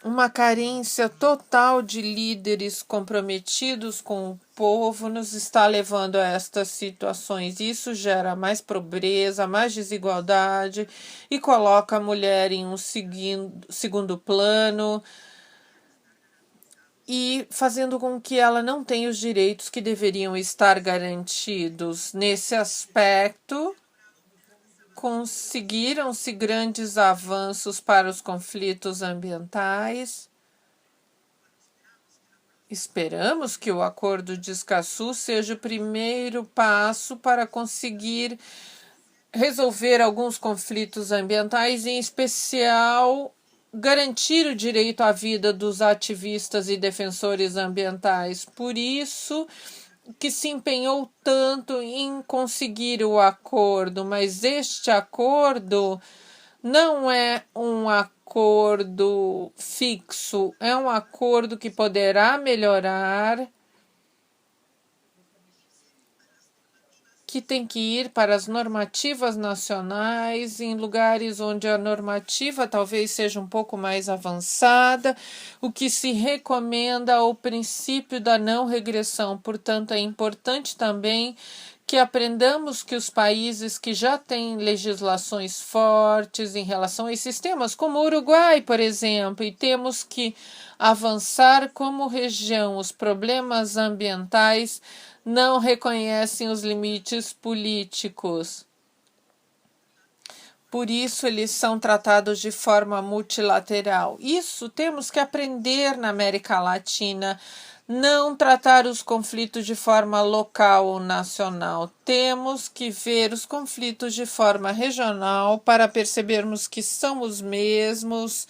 uma carência total de líderes comprometidos com o povo nos está levando a estas situações. Isso gera mais pobreza, mais desigualdade e coloca a mulher em um segundo plano e fazendo com que ela não tenha os direitos que deveriam estar garantidos. Nesse aspecto, conseguiram-se grandes avanços para os conflitos ambientais. Esperamos que o Acordo de Escazú seja o primeiro passo para conseguir resolver alguns conflitos ambientais, em especial garantir o direito à vida dos ativistas e defensores ambientais. Por isso que se empenhou tanto em conseguir o acordo, mas este acordo não é um acordo fixo, é um acordo que poderá melhorar, que tem que ir para as normativas nacionais, em lugares onde a normativa talvez seja um pouco mais avançada, o que se recomenda ao princípio da não regressão. Portanto, é importante também que aprendamos que os países que já têm legislações fortes em relação a esses temas, como o Uruguai, por exemplo, e temos que avançar como região. Os problemas ambientais não reconhecem os limites políticos. Por isso, eles são tratados de forma multilateral. Isso temos que aprender na América Latina. Não tratar os conflitos de forma local ou nacional. Temos que ver os conflitos de forma regional para percebermos que são os mesmos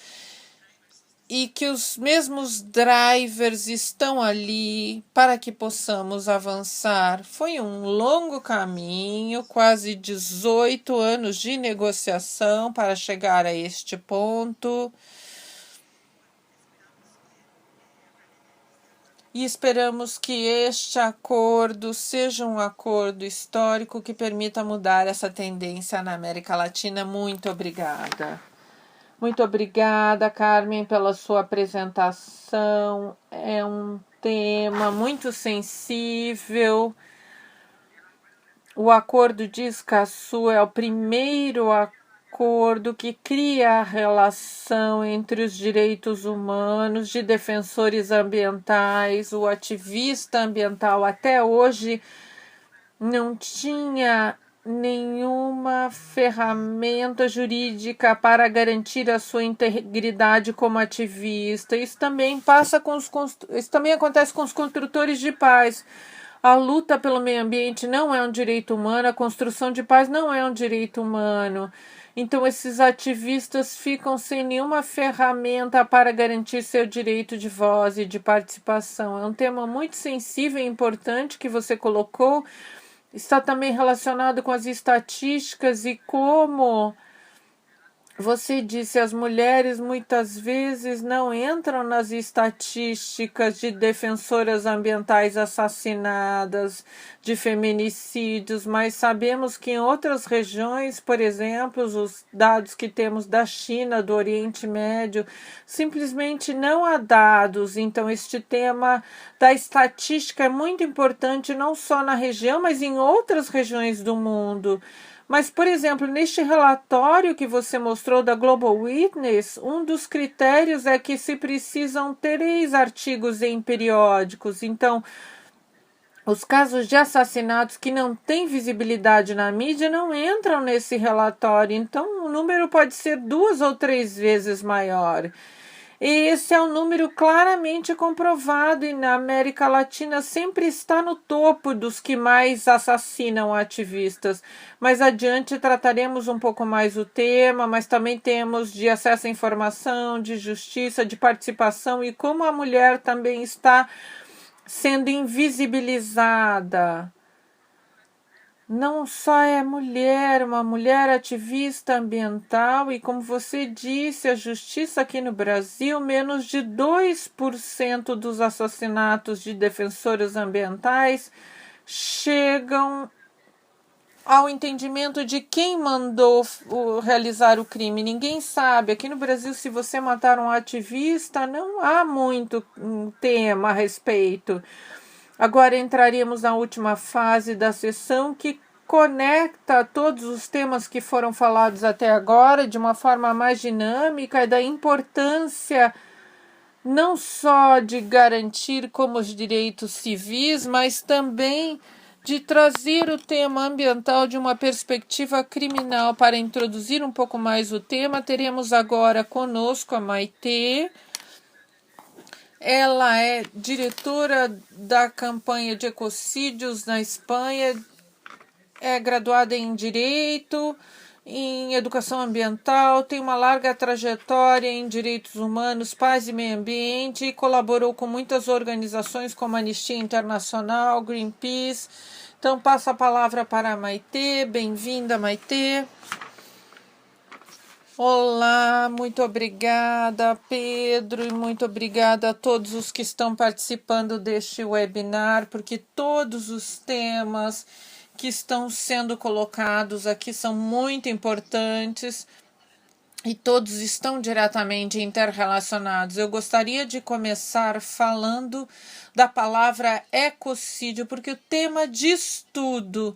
e que os mesmos drivers estão ali para que possamos avançar. Foi um longo caminho, quase 18 anos de negociação para chegar a este ponto. E esperamos que este acordo seja um acordo histórico que permita mudar essa tendência na América Latina. Muito obrigada. Muito obrigada, Carmen, pela sua apresentação. É um tema muito sensível. O Acordo de Escazú é o primeiro acordo que cria a relação entre os direitos humanos de defensores ambientais. O ativista ambiental até hoje não tinha nenhuma ferramenta jurídica para garantir a sua integridade como ativista. Isso também isso também acontece com os construtores de paz. A luta pelo meio ambiente não é um direito humano, a construção de paz não é um direito humano. Então, esses ativistas ficam sem nenhuma ferramenta para garantir seu direito de voz e de participação. É um tema muito sensível e importante que você colocou. Está também relacionado com as estatísticas e como você disse, as mulheres muitas vezes não entram nas estatísticas de defensoras ambientais assassinadas, de feminicídios, mas sabemos que em outras regiões, por exemplo, os dados que temos da China, do Oriente Médio, simplesmente não há dados. Então, este tema da estatística é muito importante, não só na região, mas em outras regiões do mundo. Mas, por exemplo, neste relatório que você mostrou da Global Witness, um dos critérios é que se precisam 3 artigos em periódicos. Então, os casos de assassinatos que não têm visibilidade na mídia não entram nesse relatório. Então, o número pode ser 2 ou 3 vezes maior. E esse é um número claramente comprovado e na América Latina sempre está no topo dos que mais assassinam ativistas. Mais adiante trataremos um pouco mais o tema, mas também temos de acesso à informação, de justiça, de participação e como a mulher também está sendo invisibilizada. Não só é mulher, uma mulher ativista ambiental e, como você disse, a justiça aqui no Brasil, menos de 2% dos assassinatos de defensores ambientais chegam ao entendimento de quem mandou realizar o crime. Ninguém sabe. Aqui no Brasil, se você matar um ativista, não há muito tema a respeito. Agora entraremos na última fase da sessão que conecta todos os temas que foram falados até agora de uma forma mais dinâmica e da importância não só de garantir como os direitos civis, mas também de trazer o tema ambiental de uma perspectiva criminal. Para introduzir um pouco mais o tema, teremos agora conosco a Maitê. Ela é diretora da campanha de ecocídios na Espanha, é graduada em Direito em educação ambiental, tem uma larga trajetória em direitos humanos, paz e meio ambiente e colaborou com muitas organizações como Anistia Internacional, Greenpeace. Então, passo a palavra para a Maitê. Bem-vinda, Maitê. Olá, muito obrigada, Pedro, e muito obrigada a todos os que estão participando deste webinar, porque todos os temas que estão sendo colocados aqui são muito importantes e todos estão diretamente interrelacionados. Eu gostaria de começar falando da palavra ecocídio, porque o tema diz tudo.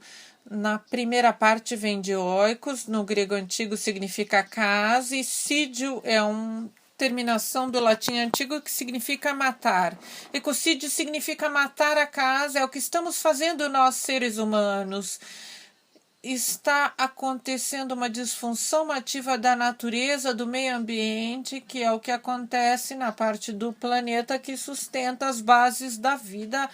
Na primeira parte vem de oikos, no grego antigo significa casa, e sídio é uma terminação do latim antigo que significa matar. Ecocídio significa matar a casa, é o que estamos fazendo nós, seres humanos. Está acontecendo uma disfunção ativa da natureza, do meio ambiente, que é o que acontece na parte do planeta que sustenta as bases da vida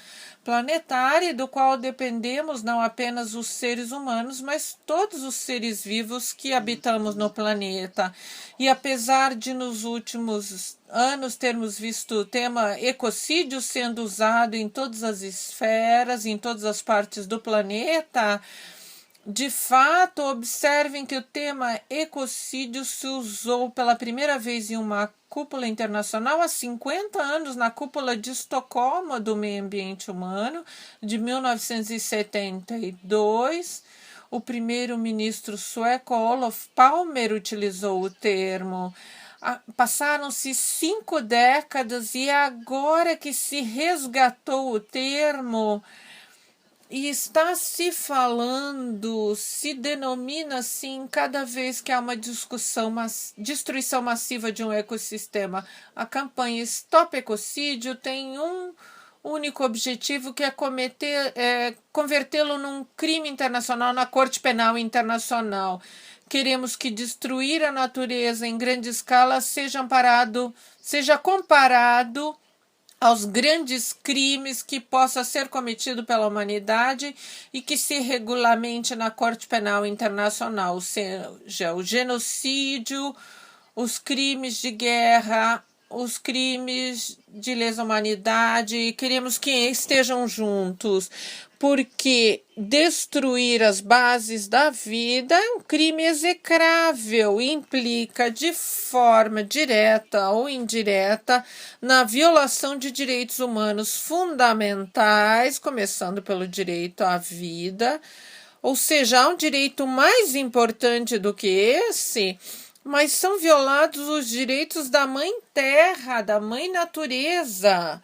planetária, do qual dependemos não apenas os seres humanos, mas todos os seres vivos que habitamos no planeta. E apesar de nos últimos anos termos visto o tema ecocídio sendo usado em todas as esferas, em todas as partes do planeta, de fato, observem que o tema ecocídio se usou pela primeira vez em uma cúpula internacional há 50 anos, na cúpula de Estocolmo do meio ambiente humano, de 1972. O primeiro-ministro sueco Olof Palme utilizou o termo. Passaram-se 5 décadas e agora que se resgatou o termo, e está se falando, se denomina assim, cada vez que há uma destruição massiva de um ecossistema. A campanha Stop Ecocídio tem um único objetivo, que é convertê-lo num crime internacional na Corte Penal Internacional. Queremos que destruir a natureza em grande escala seja comparado aos grandes crimes que possa ser cometido pela humanidade e que se regulamente na Corte Penal Internacional, ou seja, o genocídio, os crimes de guerra, os crimes de lesa humanidade. Queremos que estejam juntos, porque destruir as bases da vida é um crime execrável, implica de forma direta ou indireta na violação de direitos humanos fundamentais, começando pelo direito à vida. Ou seja, há um direito mais importante do que esse, mas são violados os direitos da mãe terra, da mãe natureza,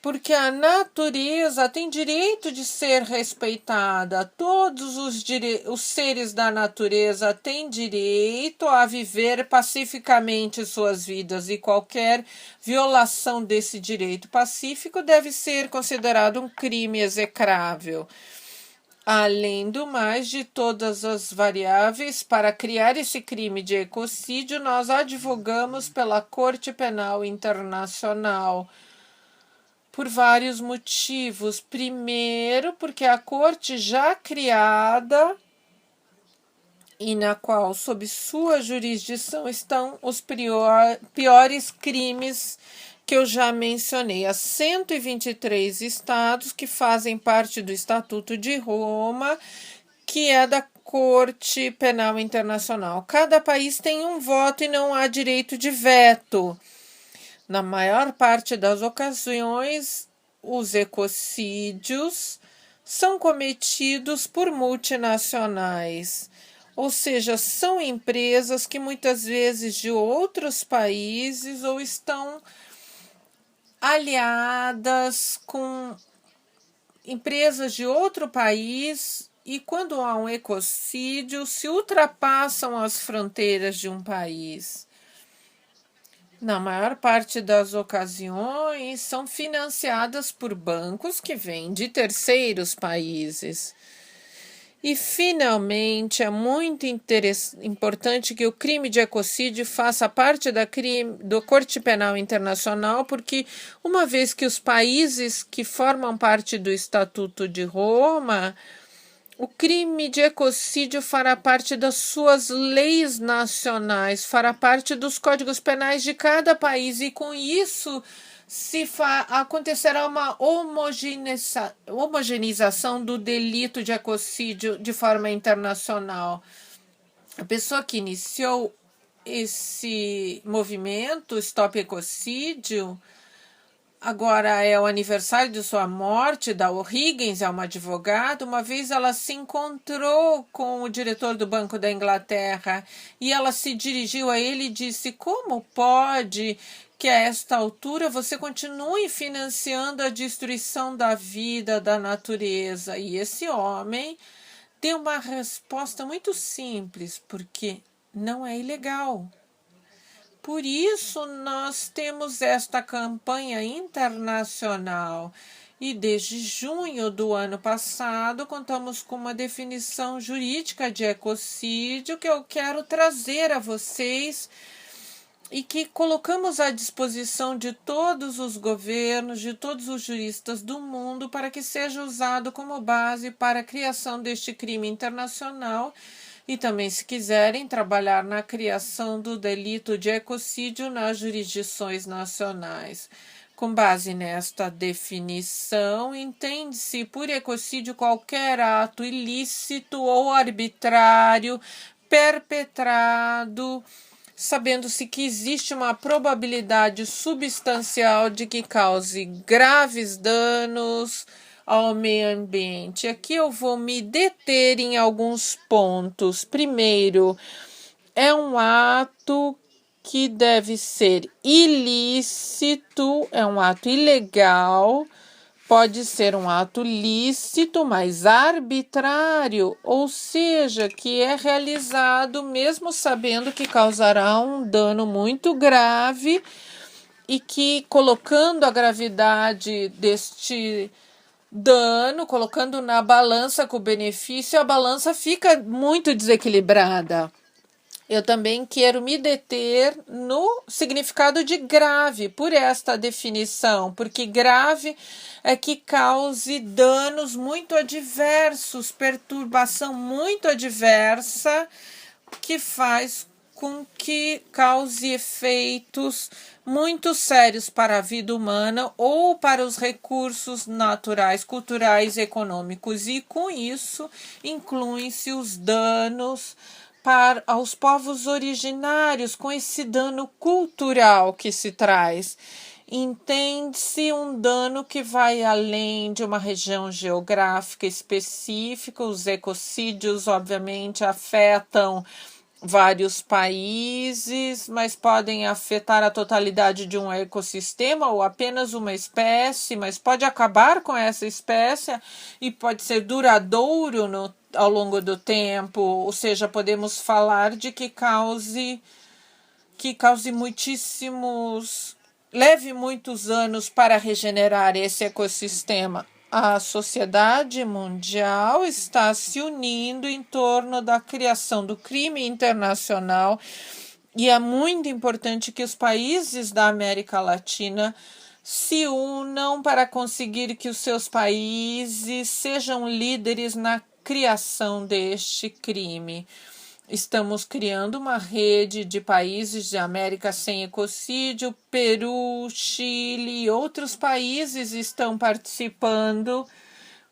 porque a natureza tem direito de ser respeitada. Todos os seres da natureza têm direito a viver pacificamente suas vidas, e qualquer violação desse direito pacífico deve ser considerado um crime execrável. Além do mais, de todas as variáveis, para criar esse crime de ecocídio, nós advogamos pela Corte Penal Internacional por vários motivos. Primeiro, porque a corte já criada e na qual, sob sua jurisdição, estão os piores crimes que eu já mencionei. Há 123 estados que fazem parte do Estatuto de Roma, que é da Corte Penal Internacional. Cada país tem um voto e não há direito de veto. Na maior parte das ocasiões, os ecocídios são cometidos por multinacionais, ou seja, são empresas que muitas vezes de outros países ou estão aliadas com empresas de outro país, e quando há um ecocídio, se ultrapassam as fronteiras de um país. Na maior parte das ocasiões, são financiadas por bancos que vêm de terceiros países. E, finalmente, é muito importante que o crime de ecocídio faça parte da Corte Penal Internacional, porque, uma vez que os países que formam parte do Estatuto de Roma O crime de ecocídio fará parte das suas leis nacionais, fará parte dos códigos penais de cada país e com isso acontecerá uma homogeneização do delito de ecocídio de forma internacional. A pessoa que iniciou esse movimento Stop Ecocídio, agora é o aniversário de sua morte, da O'Higgins, é uma advogada. Uma vez ela se encontrou com o diretor do Banco da Inglaterra e ela se dirigiu a ele e disse: como pode que a esta altura você continue financiando a destruição da vida, da natureza? E esse homem deu uma resposta muito simples, porque não é ilegal. Por isso, nós temos esta campanha internacional e desde junho do ano passado contamos com uma definição jurídica de ecocídio que eu quero trazer a vocês e que colocamos à disposição de todos os governos, de todos os juristas do mundo para que seja usado como base para a criação deste crime internacional. E também, se quiserem, trabalhar na criação do delito de ecocídio nas jurisdições nacionais. Com base nesta definição, entende-se por ecocídio qualquer ato ilícito ou arbitrário perpetrado, sabendo-se que existe uma probabilidade substancial de que cause graves danos ao meio ambiente. Aqui eu vou me deter em alguns pontos. Primeiro, é um ato que deve ser ilícito, é um ato ilegal, pode ser um ato lícito, mas arbitrário, ou seja, que é realizado mesmo sabendo que causará um dano muito grave e que, colocando a gravidade deste dano, colocando na balança com o benefício, a balança fica muito desequilibrada. Eu também quero me deter no significado de grave por esta definição, porque grave é que cause danos muito adversos, perturbação muito adversa, que faz com que cause efeitos muito sérios para a vida humana ou para os recursos naturais, culturais e econômicos. E com isso incluem-se os danos aos povos originários, com esse dano cultural que se traz. Entende-se um dano que vai além de uma região geográfica específica. Os ecocídios, obviamente, afetam vários países, mas podem afetar a totalidade de um ecossistema ou apenas uma espécie, mas pode acabar com essa espécie e pode ser duradouro ao longo do tempo, ou seja, podemos falar de que cause leve muitos anos para regenerar esse ecossistema. A sociedade mundial está se unindo em torno da criação do crime internacional e é muito importante que os países da América Latina se unam para conseguir que os seus países sejam líderes na criação deste crime. Estamos criando uma rede de países de América sem ecocídio. Peru, Chile e outros países estão participando.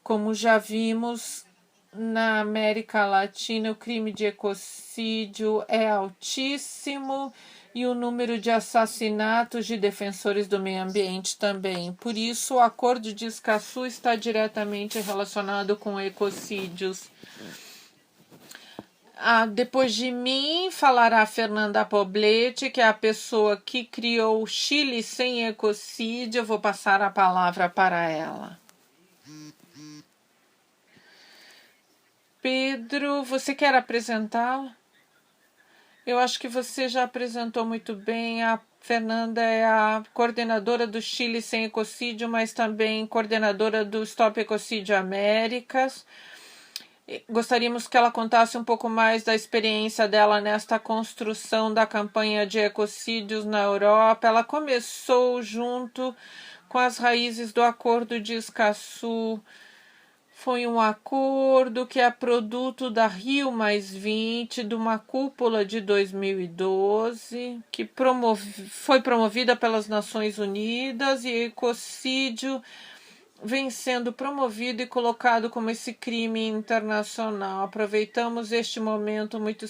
Como já vimos, na América Latina o crime de ecocídio é altíssimo e o número de assassinatos de defensores do meio ambiente também. Por isso, o Acordo de Escazú está diretamente relacionado com ecocídios. Depois de mim, falará a Fernanda Poblete, que é a pessoa que criou o Chile sem ecocídio. Eu vou passar a palavra para ela. Pedro, você quer apresentá-la? Eu acho que você já apresentou muito bem. A Fernanda é a coordenadora do Chile sem ecocídio, mas também coordenadora do Stop Ecocídio Américas. Gostaríamos que ela contasse um pouco mais da experiência dela nesta construção da campanha de ecocídios na Europa. Ela começou junto com as raízes do Acordo de Escazú, Foi um acordo que é produto da Rio+20, de uma cúpula de 2012, que foi promovida pelas Nações Unidas, e ecocídio vem sendo promovido e colocado como esse crime internacional. Aproveitamos este momento muito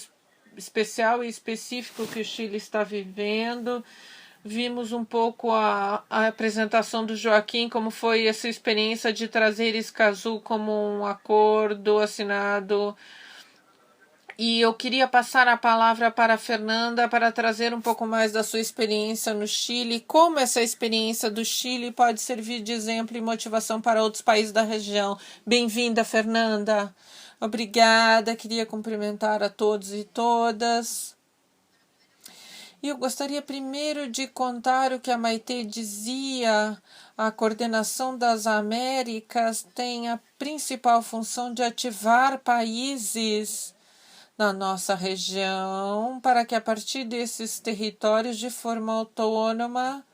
especial e específico que o Chile está vivendo. Vimos um pouco a apresentação do Joaquim, como foi essa experiência de trazer Escazú como um acordo assinado. E eu queria passar a palavra para a Fernanda para trazer um pouco mais da sua experiência no Chile, como essa experiência do Chile pode servir de exemplo e motivação para outros países da região. Bem-vinda, Fernanda. Obrigada, queria cumprimentar a todos e todas. E eu gostaria primeiro de contar o que a Maitê dizia. A coordenação das Américas tem a principal função de ativar países na nossa região para que, a partir desses territórios, de forma autônoma,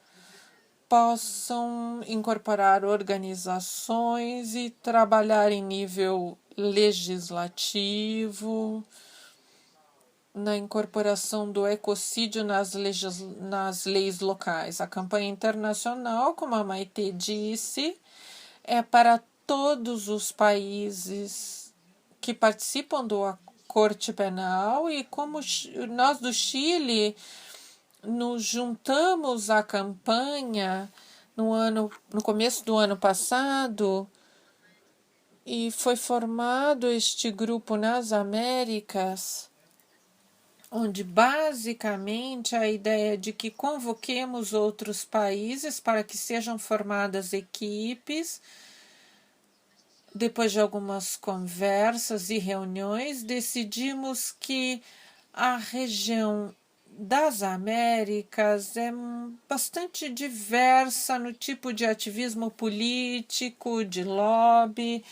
possam incorporar organizações e trabalhar em nível legislativo, na incorporação do ecocídio nas leis locais. A campanha internacional, como a Maitê disse, é para todos os países que participam da Corte Penal, e como nós do Chile nos juntamos à campanha no começo do ano passado, e foi formado este grupo nas Américas, onde basicamente a ideia é de que convoquemos outros países para que sejam formadas equipes. Depois de algumas conversas e reuniões, decidimos que a região das Américas é bastante diversa no tipo de ativismo político, de lobby,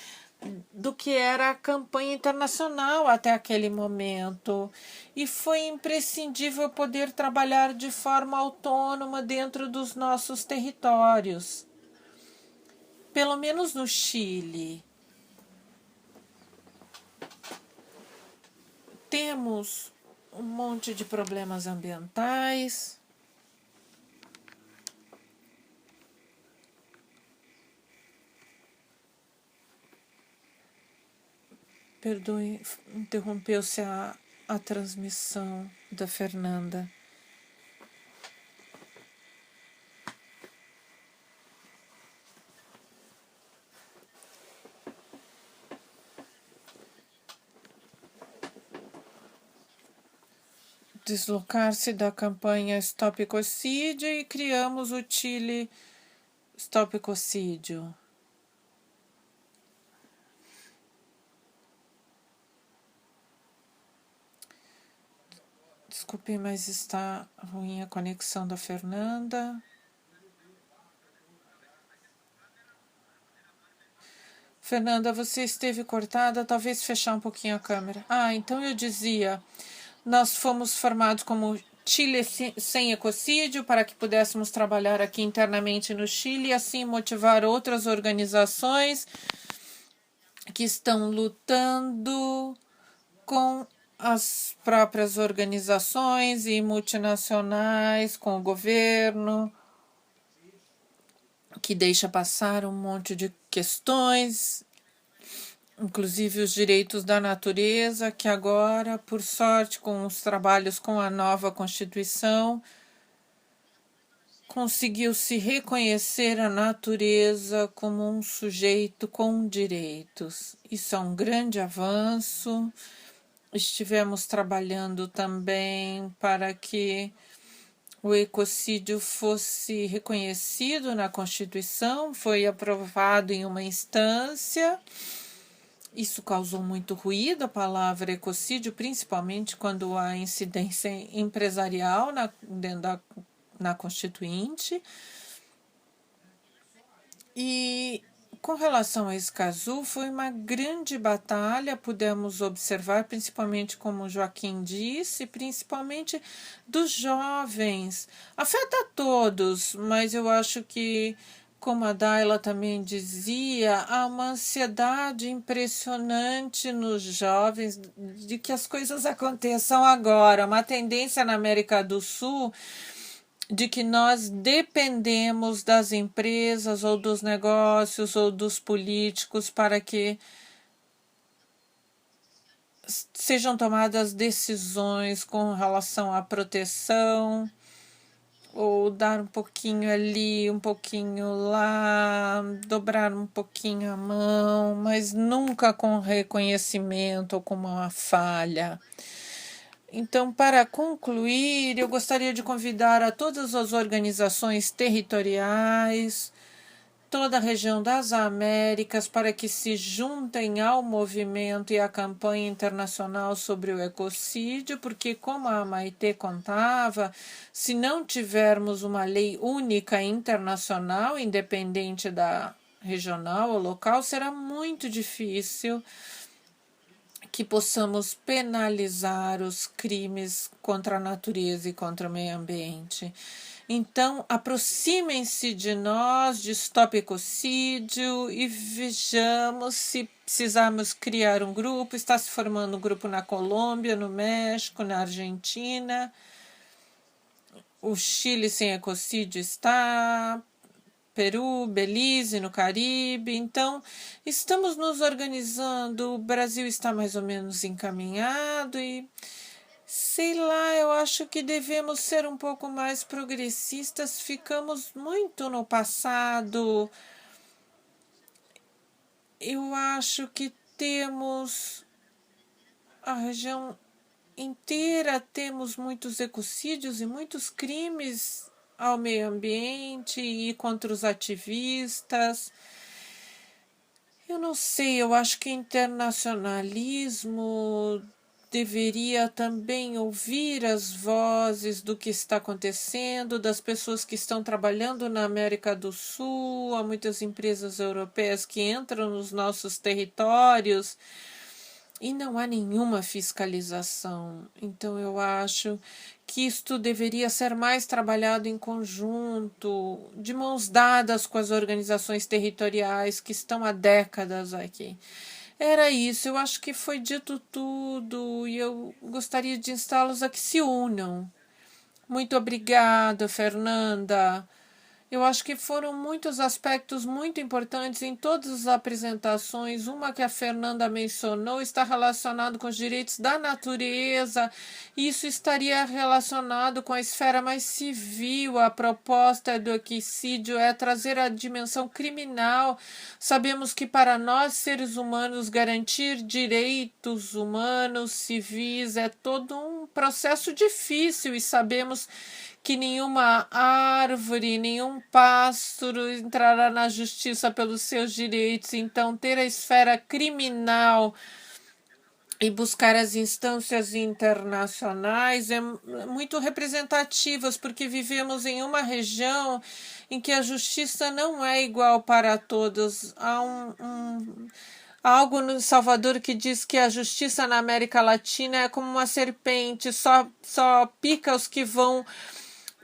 do que era a campanha internacional até aquele momento. E foi imprescindível poder trabalhar de forma autônoma dentro dos nossos territórios. Pelo menos no Chile, temos um monte de problemas ambientais. Perdoe, interrompeu-se a transmissão da Fernanda. Deslocar-se da campanha Stop Ecocídio e criamos o Chile Stop Ecocídio. Desculpe, mas está ruim a conexão da Fernanda. Fernanda, você esteve cortada, talvez fechar um pouquinho a câmera. Então eu dizia, nós fomos formados como Chile Sem Ecocídio para que pudéssemos trabalhar aqui internamente no Chile e assim motivar outras organizações que estão lutando com as próprias organizações e multinacionais, com o governo, que deixa passar um monte de questões, inclusive os direitos da natureza, que agora, por sorte, com os trabalhos com a nova Constituição, conseguiu-se reconhecer a natureza como um sujeito com direitos. Isso é um grande avanço. Estivemos trabalhando também para que o ecocídio fosse reconhecido na Constituição, foi aprovado em uma instância. Isso causou muito ruído, a palavra ecocídio, principalmente quando há incidência empresarial na Constituinte. E com relação a Escazú, foi uma grande batalha, pudemos observar, principalmente como o Joaquim disse, principalmente dos jovens. Afeta a todos, mas eu acho que Como a Daila também dizia, há uma ansiedade impressionante nos jovens de que as coisas aconteçam agora. Uma tendência na América do Sul de que nós dependemos das empresas ou dos negócios ou dos políticos para que sejam tomadas decisões com relação à proteção, ou dar um pouquinho ali, um pouquinho lá, dobrar um pouquinho a mão, mas nunca com reconhecimento ou com uma falha. Então, para concluir, eu gostaria de convidar a todas as organizações territoriais, toda a região das Américas, para que se juntem ao movimento e à campanha internacional sobre o ecocídio, porque, como a Maitê contava, se não tivermos uma lei única internacional, independente da regional ou local, será muito difícil que possamos penalizar os crimes contra a natureza e contra o meio ambiente. Então, aproximem-se de nós, de Stop Ecocídio, e vejamos se precisarmos criar um grupo. Está se formando um grupo na Colômbia, no México, na Argentina. O Chile sem ecocídio está, Peru, Belize, no Caribe. Então, estamos nos organizando, o Brasil está mais ou menos encaminhado e, sei lá, eu acho que devemos ser um pouco mais progressistas. Ficamos muito no passado. Eu acho que temos a região inteira, temos muitos ecocídios e muitos crimes ao meio ambiente e contra os ativistas. Eu não sei, eu acho que internacionalismo deveria também ouvir as vozes do que está acontecendo, das pessoas que estão trabalhando na América do Sul. Há muitas empresas europeias que entram nos nossos territórios e não há nenhuma fiscalização. Então, eu acho que isto deveria ser mais trabalhado em conjunto, de mãos dadas com as organizações territoriais que estão há décadas aqui. Era isso, eu acho que foi dito tudo e eu gostaria de instá-los a que se unam. Muito obrigada, Fernanda. Eu acho que foram muitos aspectos muito importantes em todas as apresentações. Uma que a Fernanda mencionou está relacionado com os direitos da natureza. Isso estaria relacionado com a esfera mais civil. A proposta do ecocídio é trazer a dimensão criminal. Sabemos que para nós, seres humanos, garantir direitos humanos, civis, é todo um processo difícil e sabemos que nenhuma árvore, nenhum pássaro entrará na justiça pelos seus direitos. Então, ter a esfera criminal e buscar as instâncias internacionais é muito representativas, porque vivemos em uma região em que a justiça não é igual para todos. Há algo no Salvador que diz que a justiça na América Latina é como uma serpente, só pica os que vão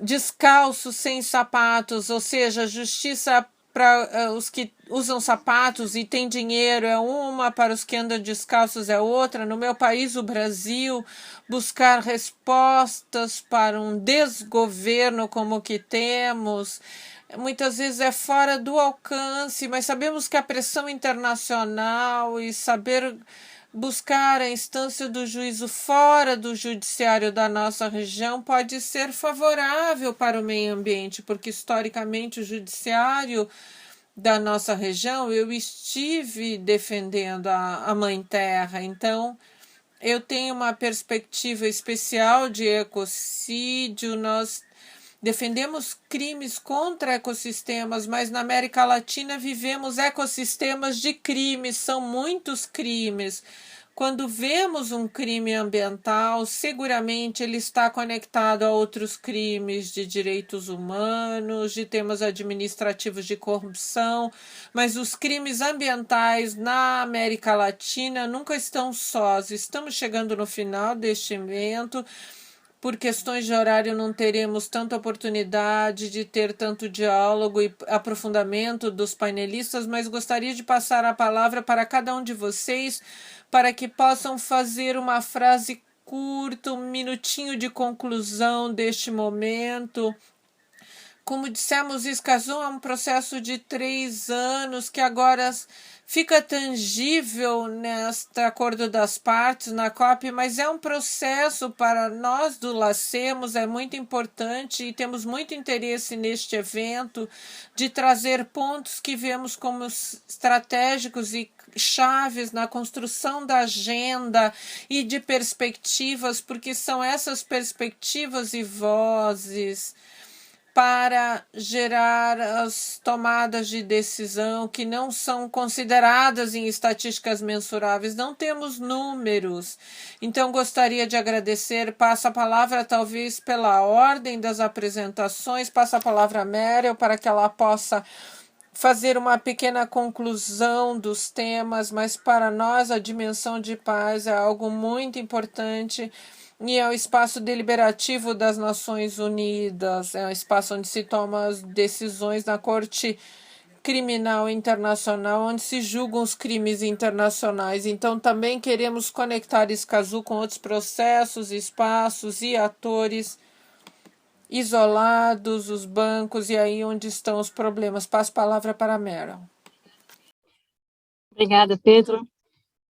descalços, sem sapatos, ou seja, a justiça para os que usam sapatos e têm dinheiro é uma, para os que andam descalços é outra. No meu país, o Brasil, buscar respostas para um desgoverno como o que temos, muitas vezes é fora do alcance, mas sabemos que a pressão internacional e saber buscar a instância do juízo fora do judiciário da nossa região pode ser favorável para o meio ambiente, porque historicamente o judiciário da nossa região, eu estive defendendo a Mãe Terra, então eu tenho uma perspectiva especial de ecocídio. Nós defendemos crimes contra ecossistemas, mas na América Latina vivemos ecossistemas de crimes, são muitos crimes. Quando vemos um crime ambiental, seguramente ele está conectado a outros crimes de direitos humanos, de temas administrativos de corrupção, mas os crimes ambientais na América Latina nunca estão sós. Estamos chegando no final deste evento. por questões de horário não teremos tanta oportunidade de ter tanto diálogo e aprofundamento dos painelistas, mas gostaria de passar a palavra para cada um de vocês para que possam fazer uma frase curta, um minutinho de conclusão deste momento. Como dissemos, Escazú é um processo de 3 anos que agora fica tangível neste acordo das partes, na COP, mas é um processo para nós do LACEMOS, é muito importante e temos muito interesse neste evento de trazer pontos que vemos como estratégicos e chaves na construção da agenda e de perspectivas, porque são essas perspectivas e vozes para gerar as tomadas de decisão que não são consideradas em estatísticas mensuráveis. Não temos números. Então, gostaria de agradecer. Passo a palavra, talvez, pela ordem das apresentações. Passo a palavra a Meryl para que ela possa fazer uma pequena conclusão dos temas, mas para nós a dimensão de paz é algo muito importante. E é o espaço deliberativo das Nações Unidas, é o espaço onde se tomam as decisões na Corte Criminal Internacional, onde se julgam os crimes internacionais. Então, também queremos conectar Escazú com outros processos, espaços e atores isolados, os bancos, e aí onde estão os problemas. Passo a palavra para a Meryl. Obrigada, Pedro.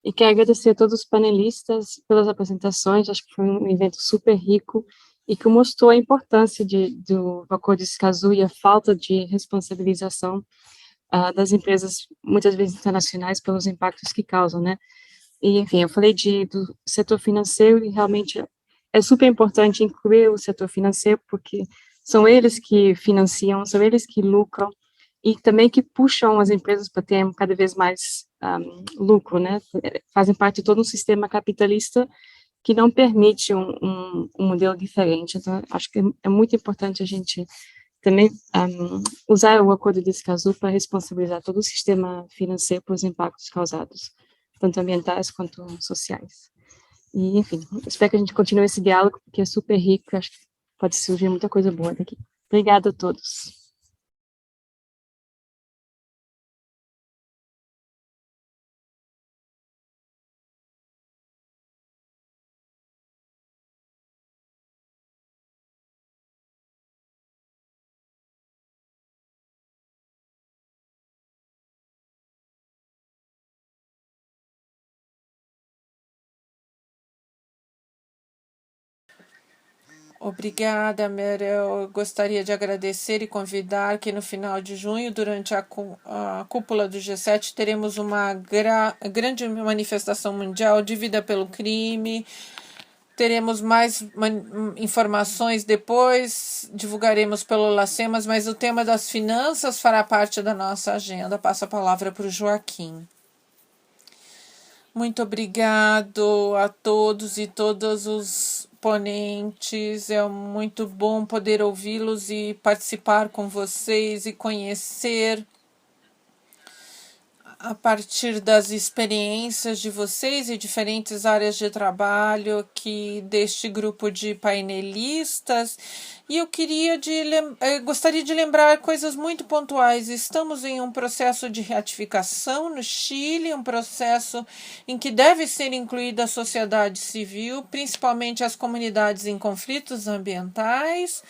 E quero agradecer a todos os panelistas pelas apresentações. Acho que foi um evento super rico e que mostrou a importância do Acordo de Escazú e a falta de responsabilização das empresas, muitas vezes internacionais, pelos impactos que causam, né? E, enfim, eu falei do setor financeiro e realmente é super importante incluir o setor financeiro, porque são eles que financiam, são eles que lucram, e também que puxam as empresas para ter cada vez mais lucro, né? Fazem parte de todo um sistema capitalista que não permite um modelo diferente. Então, acho que é muito importante a gente também usar o Acordo de Escazú para responsabilizar todo o sistema financeiro pelos impactos causados, tanto ambientais quanto sociais. E, enfim, espero que a gente continue esse diálogo, porque é super rico, acho que pode surgir muita coisa boa daqui. Obrigada a todos. Obrigada, Meryl. Eu gostaria de agradecer e convidar que no final de junho, durante a cúpula do G7, teremos uma grande manifestação mundial de vida pelo crime. Teremos mais informações depois, divulgaremos pelo LACEMAS, mas o tema das finanças fará parte da nossa agenda. Passo a palavra para o Joaquim. Muito obrigado a todos e todas os ponentes. É muito bom poder ouvi-los e participar com vocês e conhecer a partir das experiências de vocês e diferentes áreas de trabalho aqui deste grupo de painelistas. E eu gostaria de lembrar coisas muito pontuais. Estamos em um processo de ratificação no Chile, um processo em que deve ser incluída a sociedade civil, principalmente as comunidades em conflitos ambientais,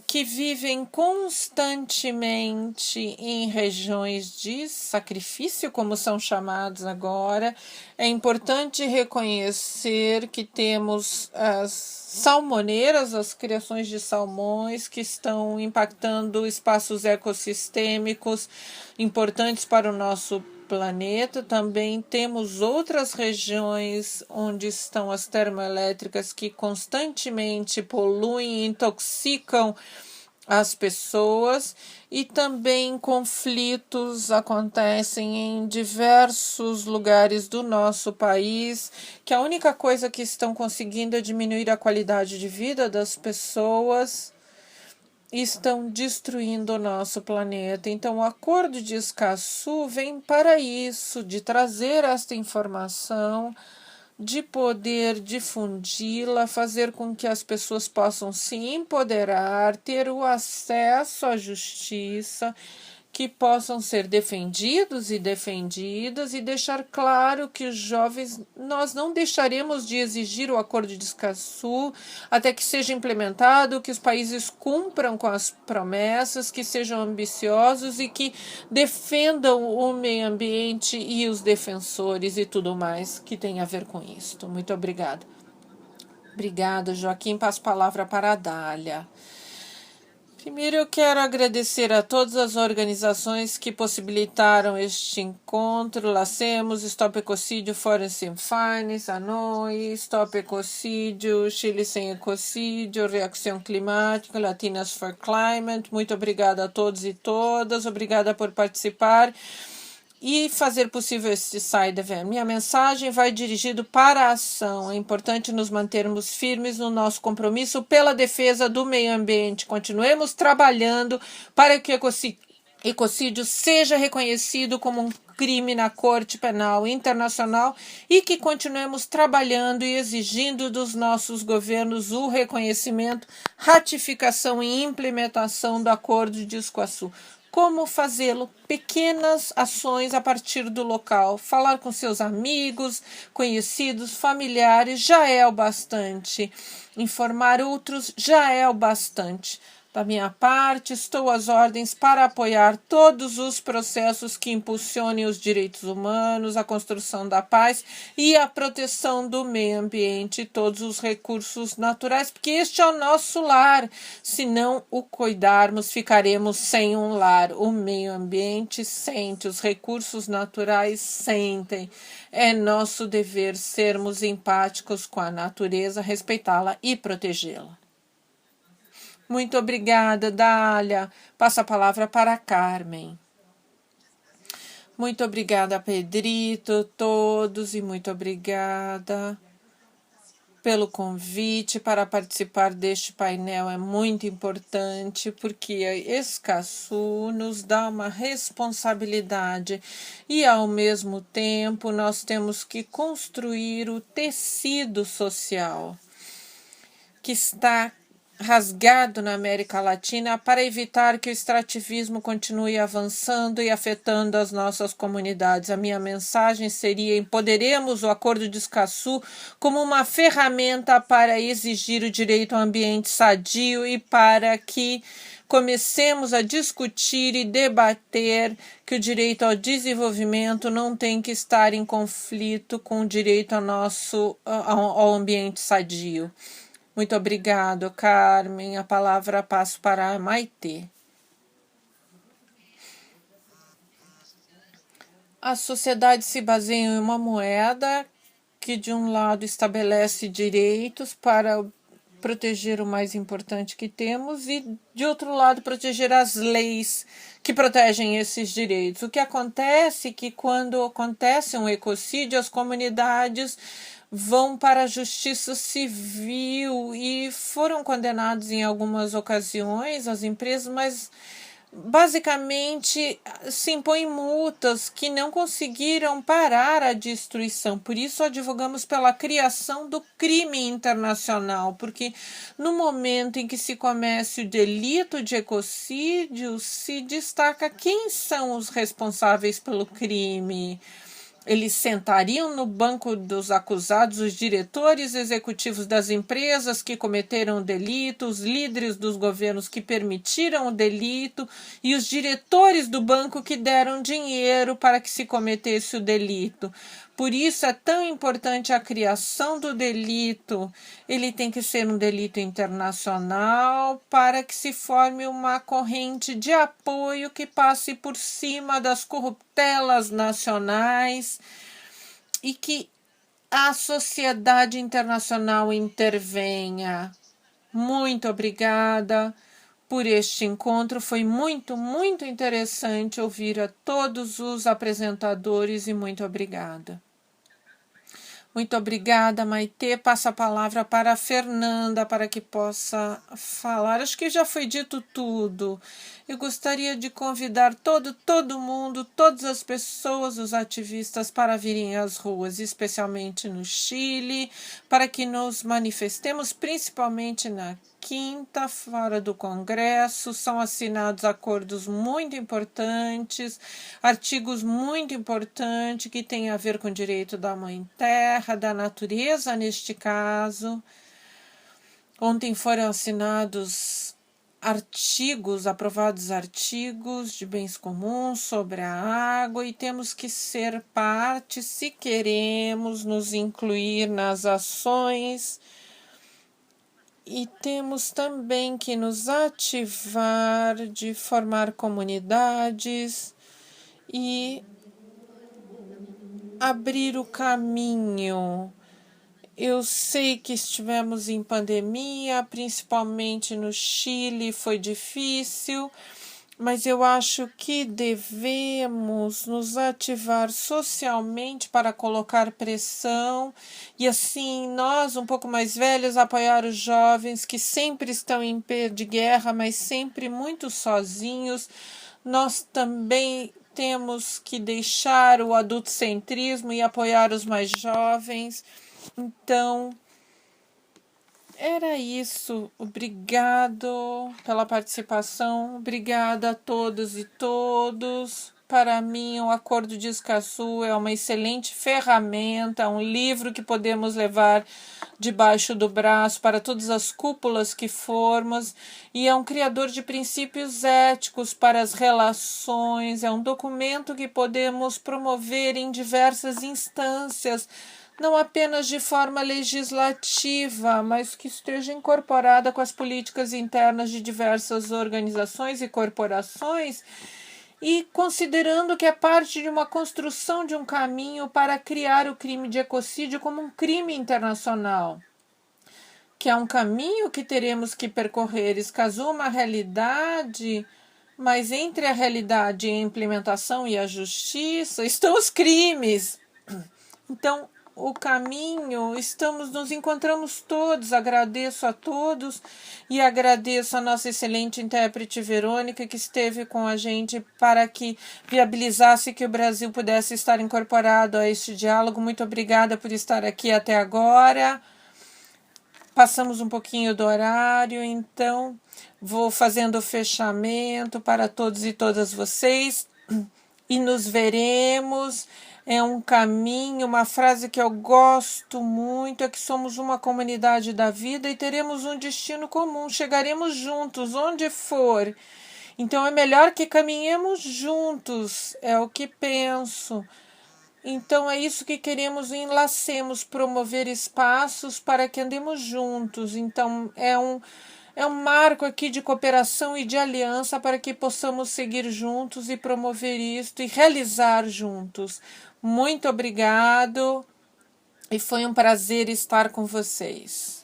que vivem constantemente em regiões de sacrifício, como são chamados agora. É importante reconhecer que temos as salmoneiras, as criações de salmões, que estão impactando espaços ecossistêmicos importantes para o nosso planeta. Também temos outras regiões onde estão as termoelétricas que constantemente poluem e intoxicam as pessoas, e também conflitos acontecem em diversos lugares do nosso país, que a única coisa que estão conseguindo é diminuir a qualidade de vida das pessoas, estão destruindo o nosso planeta. Então, o Acordo de Escazú vem para isso, de trazer esta informação de poder difundi-la, fazer com que as pessoas possam se empoderar, ter o acesso à justiça, que possam ser defendidos e defendidas, e deixar claro que os jovens, nós não deixaremos de exigir o Acordo de Escazú até que seja implementado, que os países cumpram com as promessas, que sejam ambiciosos e que defendam o meio ambiente e os defensores e tudo mais que tem a ver com isto. Muito obrigada. Obrigada, Joaquim. Passo a palavra para a Dália. Primeiro, eu quero agradecer a todas as organizações que possibilitaram este encontro. Lacemos, Stop Ecocídio, Forest and Finance, ANOI, Stop Ecocídio, Chile Sem Ecocídio, Reação Climática, Latinas for Climate. Muito obrigada a todos e todas. Obrigada por participar e fazer possível este side event. Minha mensagem vai dirigido para a ação. É importante nos mantermos firmes no nosso compromisso pela defesa do meio ambiente. Continuemos trabalhando para que o ecocídio seja reconhecido como um crime na Corte Penal Internacional e que continuemos trabalhando e exigindo dos nossos governos o reconhecimento, ratificação e implementação do Acordo de Escazú. Como fazê-lo? Pequenas ações a partir do local. Falar com seus amigos, conhecidos, familiares já é o bastante. Informar outros já é o bastante. Da minha parte, estou às ordens para apoiar todos os processos que impulsionem os direitos humanos, a construção da paz e a proteção do meio ambiente e todos os recursos naturais, porque este é o nosso lar. Se não o cuidarmos, ficaremos sem um lar. O meio ambiente sente, os recursos naturais sentem. É nosso dever sermos empáticos com a natureza, respeitá-la e protegê-la. Muito obrigada, Dália. Passo a palavra para a Carmen. Muito obrigada, Pedrito, todos, e muito obrigada pelo convite para participar deste painel. É muito importante porque Escazú nos dá uma responsabilidade e, ao mesmo tempo, nós temos que construir o tecido social que está rasgado na América Latina para evitar que o extrativismo continue avançando e afetando as nossas comunidades. A minha mensagem seria: empoderemos o Acordo de Escazú como uma ferramenta para exigir o direito ao ambiente sadio e para que comecemos a discutir e debater que o direito ao desenvolvimento não tem que estar em conflito com o direito ao ambiente sadio. Muito obrigado, Carmen. A palavra passo para a Maitê. A sociedade se baseia em uma moeda que, de um lado, estabelece direitos para proteger o mais importante que temos e, de outro lado, proteger as leis que protegem esses direitos. O que acontece é que, quando acontece um ecocídio, as comunidades vão para a justiça civil e foram condenados em algumas ocasiões as empresas, mas basicamente se impõem multas que não conseguiram parar a destruição. Por isso advogamos pela criação do crime internacional, porque no momento em que se comete o delito de ecocídio, se destaca quem são os responsáveis pelo crime. Eles sentariam no banco dos acusados os diretores executivos das empresas que cometeram o delito, os líderes dos governos que permitiram o delito e os diretores do banco que deram dinheiro para que se cometesse o delito. Por isso é tão importante a criação do delito. Ele tem que ser um delito internacional para que se forme uma corrente de apoio que passe por cima das corruptelas nacionais e que a sociedade internacional intervenha. Muito obrigada por este encontro. Foi muito, muito interessante ouvir a todos os apresentadores e muito obrigada. Muito obrigada, Maitê. Passa a palavra para a Fernanda para que possa falar. Acho que já foi dito tudo. Eu gostaria de convidar todo mundo, todas as pessoas, os ativistas, para virem às ruas, especialmente no Chile, para que nos manifestemos, principalmente na quinta, fora do Congresso. São assinados acordos muito importantes, artigos muito importantes que têm a ver com o direito da Mãe Terra, da natureza neste caso. Ontem foram assinados aprovados artigos de bens comuns sobre a água e temos que ser parte se queremos nos incluir nas ações. E temos também que nos ativar de formar comunidades e abrir o caminho. Eu sei que estivemos em pandemia, principalmente no Chile, foi difícil, mas eu acho que devemos nos ativar socialmente para colocar pressão e assim nós, um pouco mais velhos, apoiar os jovens que sempre estão em pé de guerra, mas sempre muito sozinhos. Nós também temos que deixar o adultocentrismo e apoiar os mais jovens. Então, era isso. Obrigado pela participação. Obrigada a todos e todos. Para mim, o Acordo de Escazú é uma excelente ferramenta, um livro que podemos levar debaixo do braço para todas as cúpulas que formos, e é um criador de princípios éticos para as relações, é um documento que podemos promover em diversas instâncias, não apenas de forma legislativa, mas que esteja incorporada com as políticas internas de diversas organizações e corporações, e considerando que é parte de uma construção de um caminho para criar o crime de ecocídio como um crime internacional, que é um caminho que teremos que percorrer. Escazú é uma realidade, mas entre a realidade e a implementação e a justiça estão os crimes. Então, o caminho, nos encontramos todos. Agradeço a todos e agradeço a nossa excelente intérprete Verônica, que esteve com a gente para que viabilizasse que o Brasil pudesse estar incorporado a este diálogo. Muito obrigada por estar aqui até agora. Passamos um pouquinho do horário, então vou fazendo o fechamento para todos e todas vocês e nos veremos. É um caminho, uma frase que eu gosto muito, é que somos uma comunidade da vida e teremos um destino comum, chegaremos juntos, onde for. Então é melhor que caminhemos juntos, é o que penso. Então é isso que queremos, enlacemos, promover espaços para que andemos juntos. Então é um marco aqui de cooperação e de aliança para que possamos seguir juntos e promover isto e realizar juntos. Muito obrigado e foi um prazer estar com vocês.